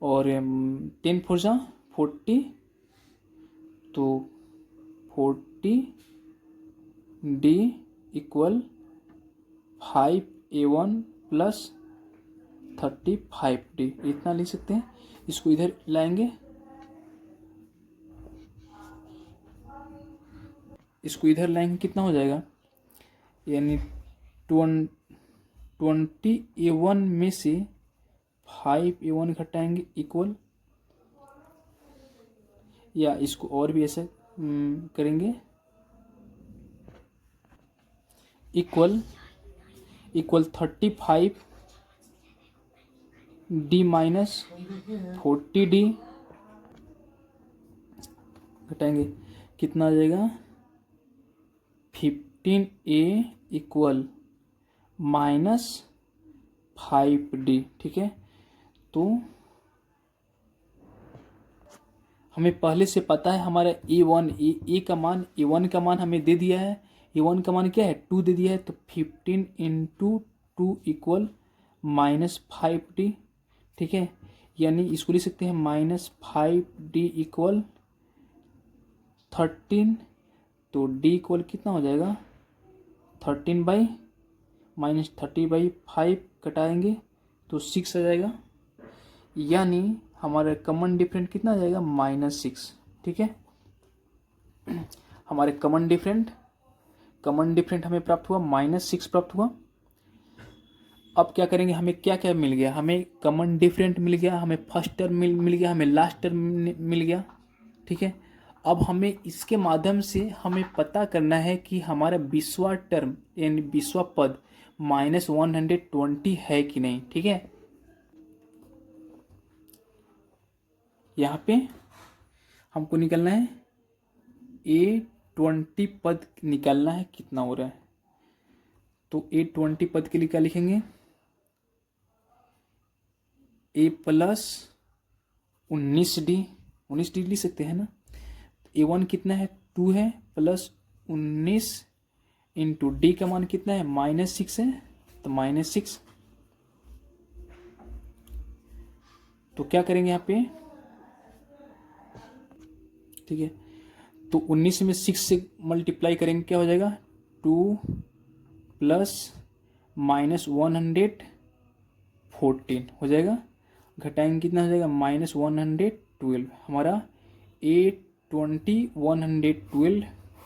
और 10 4 जा 40, तो 40D equal 5A1 plus 35D इतना लिख सकते हैं। इसको इधर लाएंगे, इसको इधर लाएंगे कितना हो जाएगा, यानी 20A1 में से 5A1 घटाएंगे इक्वल, या इसको और भी ऐसे करेंगे, इक्वल 35D माइनस 40D घटाएंगे कितना आ जाएगा? 15A equal minus 5D। ठीक है, तो हमें पहले से पता है हमारा A1 का मान, A1 का मान हमें दे दिया है। A1 का मान क्या है? 2 दे दिया है, तो 15 × 2 इक्वल माइनस 5D। ठीक है, यानी इसको लिख सकते हैं माइनस 5D इक्वल 13, तो D इक्वल कितना हो जाएगा? 13 बाई माइनस 30/5 कटाएंगे तो 6 आ जाएगा, यानी हमारा कॉमन डिफरेंट कितना आ जाएगा? -6। ठीक है, हमारे कॉमन डिफरेंट हमें प्राप्त हुआ -6 प्राप्त हुआ। अब क्या करेंगे, हमें क्या क्या मिल गया? हमें कॉमन डिफरेंट मिल गया, हमें फर्स्ट टर्म मिल गया, हमें लास्ट टर्म मिल गया। ठीक है, अब हमें इसके माध्यम से हमें पता करना है कि हमारा बीसवां टर्म यानी बीसवां पद -120 है कि नहीं। ठीक है, यहाँ पे हमको निकलना है A20 पद निकालना है, कितना हो रहा है। तो A20 पद के लिए क्या लिखेंगे? A प्लस 19D लिख सकते हैं ना। A1 कितना है? 2 है, प्लस 19 इंटू D का मान कितना है? -6 है, तो -6। तो क्या करेंगे यहाँ पे? ठीक है, तो 19 में 6 से मल्टीप्लाई करेंगे, क्या हो जाएगा? 2 प्लस -114 हो जाएगा, घटाएंगे कितना हो जाएगा? -112। हमारा A20 112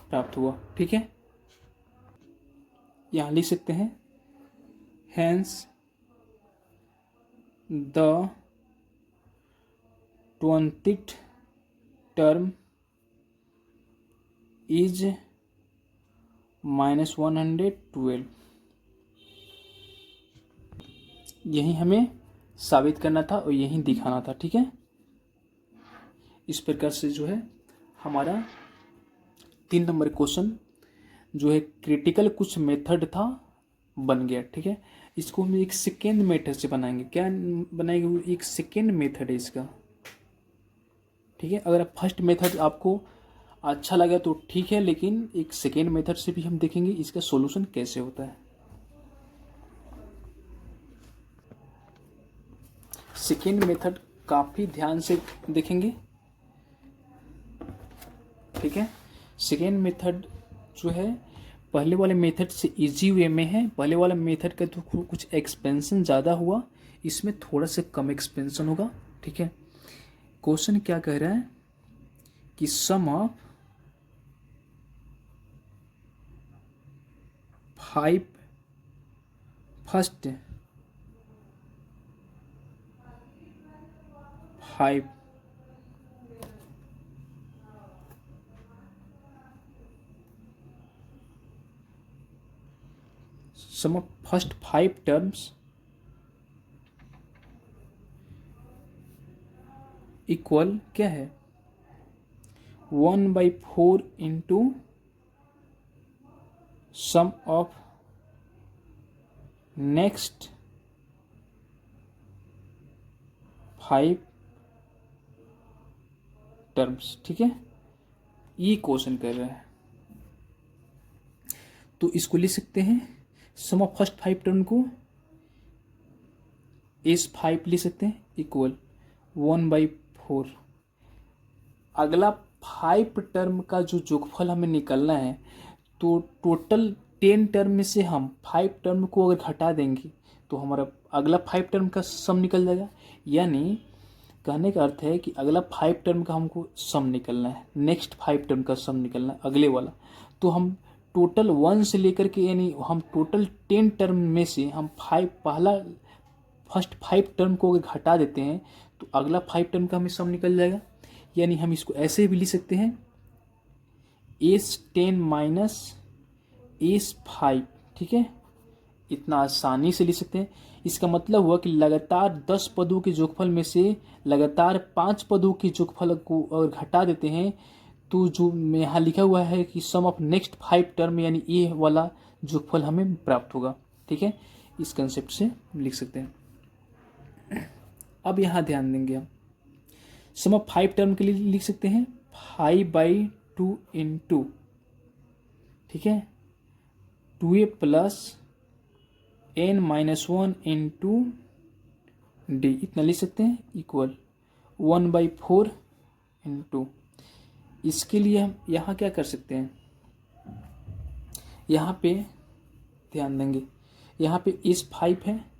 प्राप्त हुआ। ठीक है, यहाँ लिख सकते हैं hence the 20th term is -112। यही हमें साबित करना था और यही दिखाना था। ठीक है, इस प्रकार से जो है हमारा 3 नंबर क्वेश्चन जो है क्रिटिकल कुछ मेथड था बन गया। ठीक है, इसको हम एक सेकेंड मेथड से बनाएंगे। क्या बनाएंगे? एक सेकेंड मेथड है इसका। ठीक है, अगर फर्स्ट मेथड आपको अच्छा लगा तो ठीक है, लेकिन एक सेकेंड मेथड से भी हम देखेंगे इसका सॉल्यूशन कैसे होता है। सेकेंड मेथड काफ़ी ध्यान से देखेंगे। ठीक है, सेकेंड मेथड जो है पहले वाले मेथड से इजी वे में है। पहले वाला मेथड का तो कुछ एक्सपेंशन ज़्यादा हुआ, इसमें थोड़ा सा कम एक्सपेंशन होगा। ठीक है, क्वेश्चन क्या कह रहा है कि sum of five first five sum of first five terms equal क्या है 1/4 into sum of next 5 terms. ठीक है, ये क्वेश्चन कर रहा है, तो इसको लिख सकते हैं सम ऑफ फर्स्ट 5 टर्म को S5 लिख सकते हैं इक्वल 1/4। अगला 5 टर्म का जो जोगफल हमें निकलना है, तो टोटल 10 टर्म में से हम 5 टर्म को अगर घटा देंगे तो हमारा अगला 5 टर्म का सम निकल जाएगा। यानी कहने का अर्थ है कि अगला 5 टर्म का हमको सम निकलना है, नेक्स्ट 5 टर्म का सम निकलना है अगले वाला। तो हम टोटल 1 से लेकर के यानी हम टोटल 10 टर्म में से हम फर्स्ट 5 टर्म को अगर घटा देते हैं तो अगला 5 टर्म का हमें सम निकल जाएगा। यानी हम इसको ऐसे भी लिख सकते हैं S10 माइनस S5। ठीक है, इतना आसानी से लिख सकते हैं। इसका मतलब हुआ कि लगातार 10 पदों के जोगफल में से लगातार 5 पदों के जोगफल को अगर घटा देते हैं तो जो यहाँ लिखा हुआ है कि सम ऑफ नेक्स्ट 5 टर्म यानी ये वाला जोगफल हमें प्राप्त होगा। ठीक है, इस कंसेप्ट से लिख सकते हैं। अब यहाँ ध्यान देंगे हम सम ऑफ 5 टर्म के लिए लिख सकते हैं 5/2 इंटू, ठीक है, 2a plus n-1 into D, इतना लिख सकते हैं इक्वल 1/4 इंटू। इसके लिए हम यहाँ क्या कर सकते हैं, यहाँ पे ध्यान देंगे, यहाँ पे S5 है,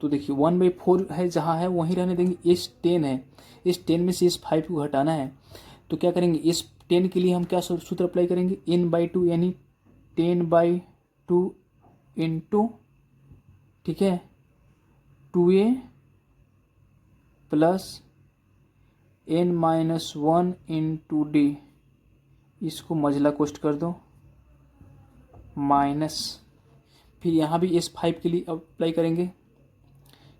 तो देखिए 1/4 है जहाँ है वहीं रहने देंगे। S10 है, S10 में से S5 को घटाना है, तो क्या करेंगे S10 के लिए हम क्या सूत्र अप्लाई करेंगे n/2 यानी 10/2 इंटू, ठीक है, 2a plus n-1 into D. इसको मझला कोष्ट कर दो माइनस, फिर यहाँ भी S5 के लिए अप्लाई करेंगे,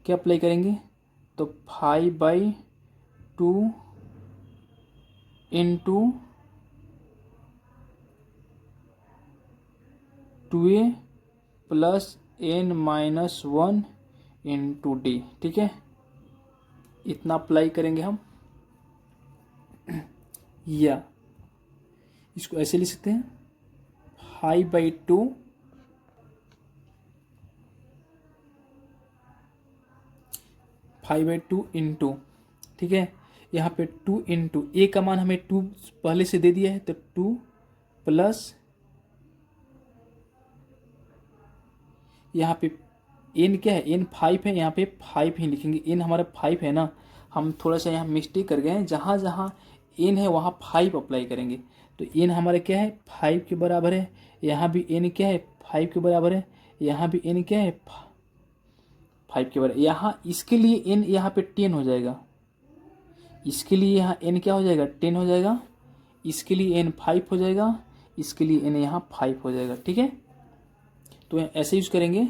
क्या अप्लाई करेंगे, तो 5/2 into 2a plus n-1 into D. ठीक है, इतना अप्लाई करेंगे हम, या इसको ऐसे लिख सकते हैं 5/2 इंटू, ठीक है, यहाँ पे 2 इंटू ए का मान हमें 2 पहले से दे दिया है, तो 2 प्लस यहाँ पे n क्या है, n 5 है, यहाँ पे 5 ही लिखेंगे, n हमारा 5 है ना, हम थोड़ा सा यहाँ मिस्टेक कर गए हैं, जहाँ जहाँ n है वहाँ 5 अप्लाई करेंगे। तो n हमारा क्या है 5 के बराबर है, यहाँ भी n क्या है 5 के बराबर है, यहाँ भी n क्या है 5 के बराबर। यहाँ इसके लिए n यहाँ पे 10 हो जाएगा, इसके लिए यहाँ n क्या हो जाएगा 10 हो जाएगा, इसके लिए n 5 हो जाएगा, इसके लिए n यहाँ 5 हो जाएगा। ठीक है, तो ऐसे यूज करेंगे,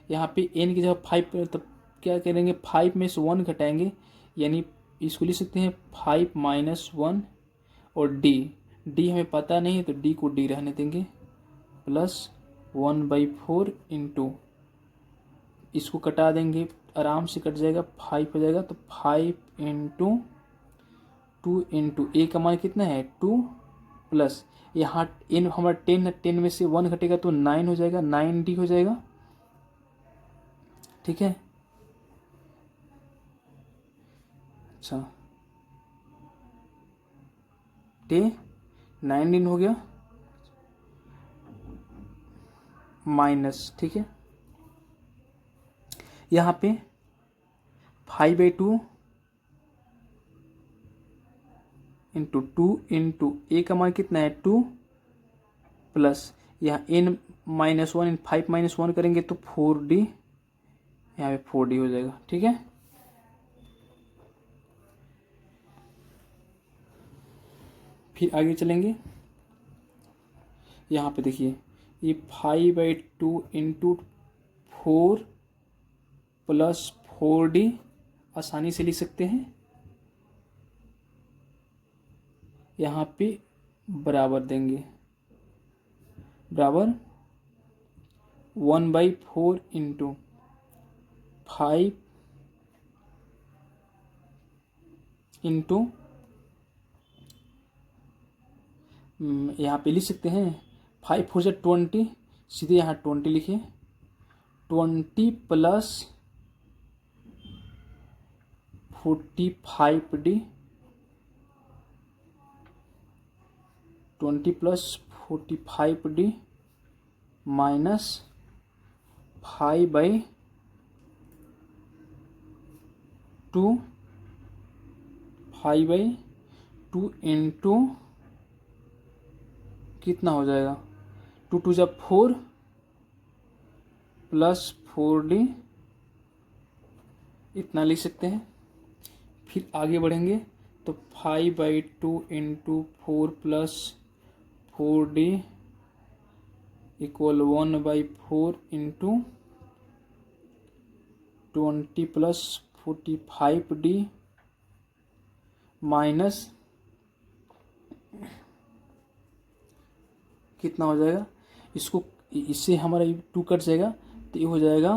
यहाँ पे n की जगह 5, तब क्या करेंगे 5 में से 1 घटाएंगे, यानी इसको लिख सकते हैं 5-1 और d हमें पता नहीं है तो d को d रहने देंगे, प्लस 1/4 इंटू, इसको कटा देंगे आराम से कट जाएगा, 5 हो जाएगा, तो 5 इंटू 2 इंटू ए का मान कितना है 2 प्लस यहाँ n हमारा 10 है, 10 में से 1 घटेगा तो 9 हो जाएगा, 9d हो जाएगा। ठीक है, अच्छा 9 हो गया माइनस, ठीक है, यहाँ पे 5/2 इंटू टू इंटू ए का मान कितना है 2 प्लस यहाँ n माइनस 1 5 माइनस 1 करेंगे तो 4d, यहाँ पे 4d हो जाएगा। ठीक है, फिर आगे चलेंगे। यहाँ पे देखिए ये 5/2 इंटू 4 प्लस 4d आसानी से लिख सकते हैं। यहाँ पे बराबर देंगे, बराबर 1/4 इंटू 5 इंटू यहाँ पे लिख सकते हैं 5 4 से 20, सीधे यहाँ 20 लिखिए, 20 plus 45d, 20 plus 45d minus 5/2 into कितना हो जाएगा 2 2 जब 4 प्लस 4d, इतना लिख सकते हैं। फिर आगे बढ़ेंगे तो 5/2 into 4 plus 4d equal 1/4 into 20 plus 45d minus कितना हो जाएगा, इसको इससे हमारा 2 कट जाएगा तो ये हो जाएगा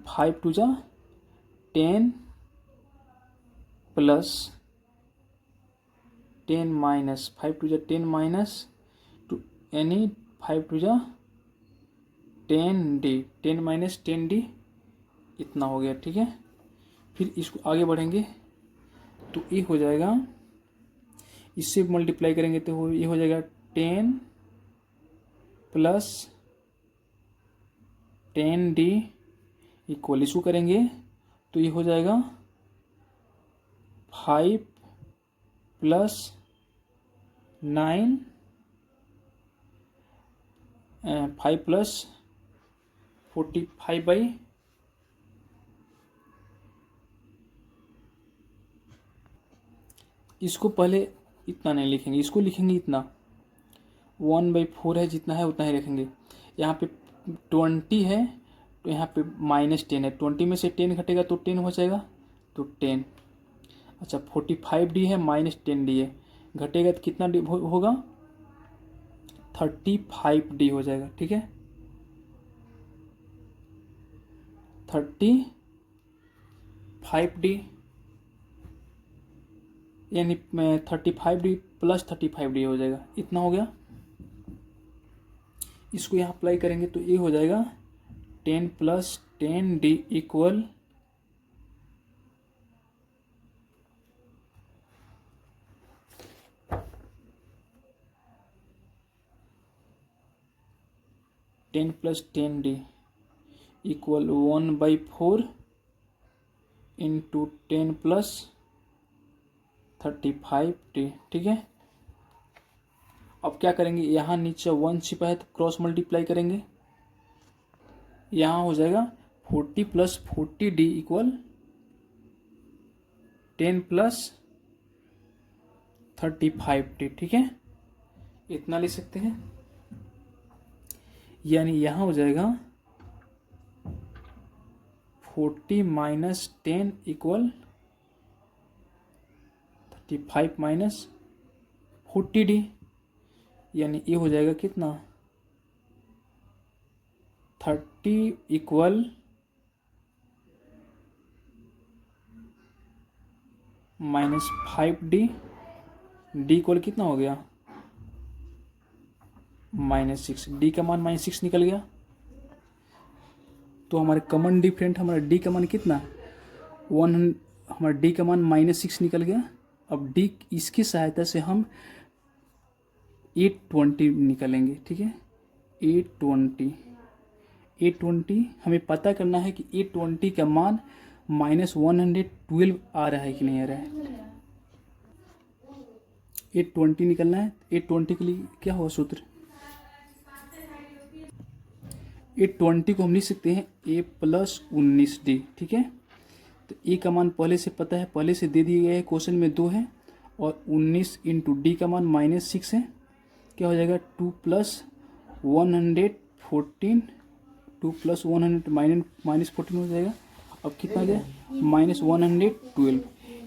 5 2 जा 10 प्लस 10 माइनस 5 2 जा 10 माइनस 2 यानी 5 2 जा 10d, 10 माइनस 10d इतना हो गया। ठीक है, फिर इसको आगे बढ़ेंगे तो ये हो जाएगा, इससे मल्टीप्लाई करेंगे तो ये हो जाएगा 10 प्लस 10d इक्वल, इसको करेंगे तो ये हो जाएगा 5 प्लस 9 5 प्लस 45 इसको पहले इतना नहीं लिखेंगे, इसको लिखेंगे इतना 1/4 है, जितना है उतना ही रखेंगे। यहाँ पे 20 है तो यहाँ पे -10 है, 20 में से 10 घटेगा तो 10 हो जाएगा तो 10। अच्छा 45d है -10d है, घटेगा तो कितना होगा 35d हो जाएगा। ठीक है, 35d यानी 35d प्लस 35d हो जाएगा, इतना हो गया। इसको यहाँ अप्लाई करेंगे तो ये हो जाएगा 10 plus 10d equal 10 plus 10d equal 1/4 into 10 plus 35d। ठीक है, अब क्या करेंगे, यहाँ नीचे 1 छिपा है तो क्रॉस मल्टीप्लाई करेंगे, यहाँ हो जाएगा 40 plus 40d equal 10 plus 35d। ठीक है, इतना लिख सकते हैं, यानी यहाँ हो जाएगा 40 माइनस 10 इक्वल 35 माइनस 40d, यानी ये हो जाएगा कितना 30 इक्वल -5d, d इक्वल कितना हो गया -6, d का मान -6 निकल गया। तो हमारे कॉमन डिफरेंट हमारा d का मान कितना 1, हमारा d का मान -6 निकल गया। अब d इसकी सहायता से हम 820 निकालेंगे। ठीक है, 820 हमें पता करना है कि 820 का मान -112 आ रहा है कि नहीं आ रहा है। 820 निकलना है। 820 के लिए क्या होगा सूत्र, 820 को हम लिख सकते हैं a प्लस 19d, ठीक है। तो a का मान पहले से पता है, पहले से दे दिए गए हैं, क्वेश्चन में 2 है, और 19 इंटू डी का मान -6 है, क्या हो जाएगा 2 प्लस 114, 2 प्लस 100 -14 हो जाएगा। अब कितना आ गया -112।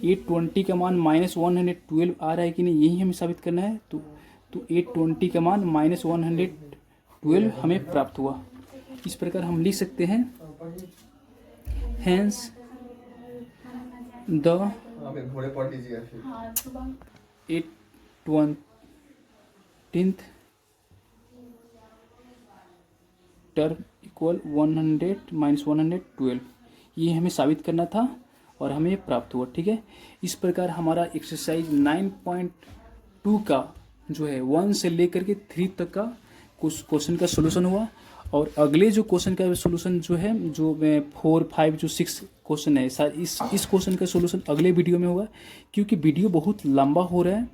820 का मान -112 आ रहा है कि नहीं, यही हमें साबित करना है। तो 820 का मान -112 हमें प्राप्त हुआ। इस प्रकार हम लिख सकते हैं हैंस द 8/20 टर्म इक्वल 100 -112, ये हमें साबित करना था और हमें ये प्राप्त हुआ, ठीक है। इस प्रकार हमारा एक्सरसाइज 9.2 का जो है 1 से लेकर के 3 तक का कुछ क्वेश्चन का सोल्यूशन हुआ। और अगले जो क्वेश्चन का सोल्यूशन जो है, जो 4, 5, जो 6 क्वेश्चन है, इस क्वेश्चन का सोल्यूशन अगले वीडियो में होगा, क्योंकि वीडियो बहुत लंबा हो रहा है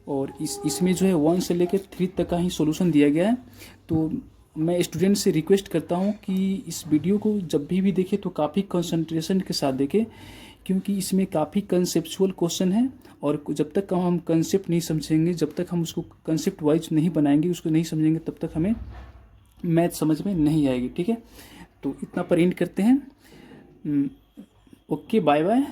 और इसमें जो है 1 से लेकर 3 तक का ही सोल्यूशन दिया गया है। तो मैं स्टूडेंट से रिक्वेस्ट करता हूं कि इस वीडियो को जब भी देखें तो काफ़ी कंसंट्रेशन के साथ देखें, क्योंकि इसमें काफ़ी कंसेप्चुअल क्वेश्चन है, और जब तक हम कंसेप्ट नहीं समझेंगे, जब तक हम उसको कंसेप्ट वाइज नहीं बनाएंगे, उसको नहीं समझेंगे, तब तक हमें मैथ समझ में नहीं आएगी, ठीक है। तो इतना पर एंड करते हैं। Okay, bye bye.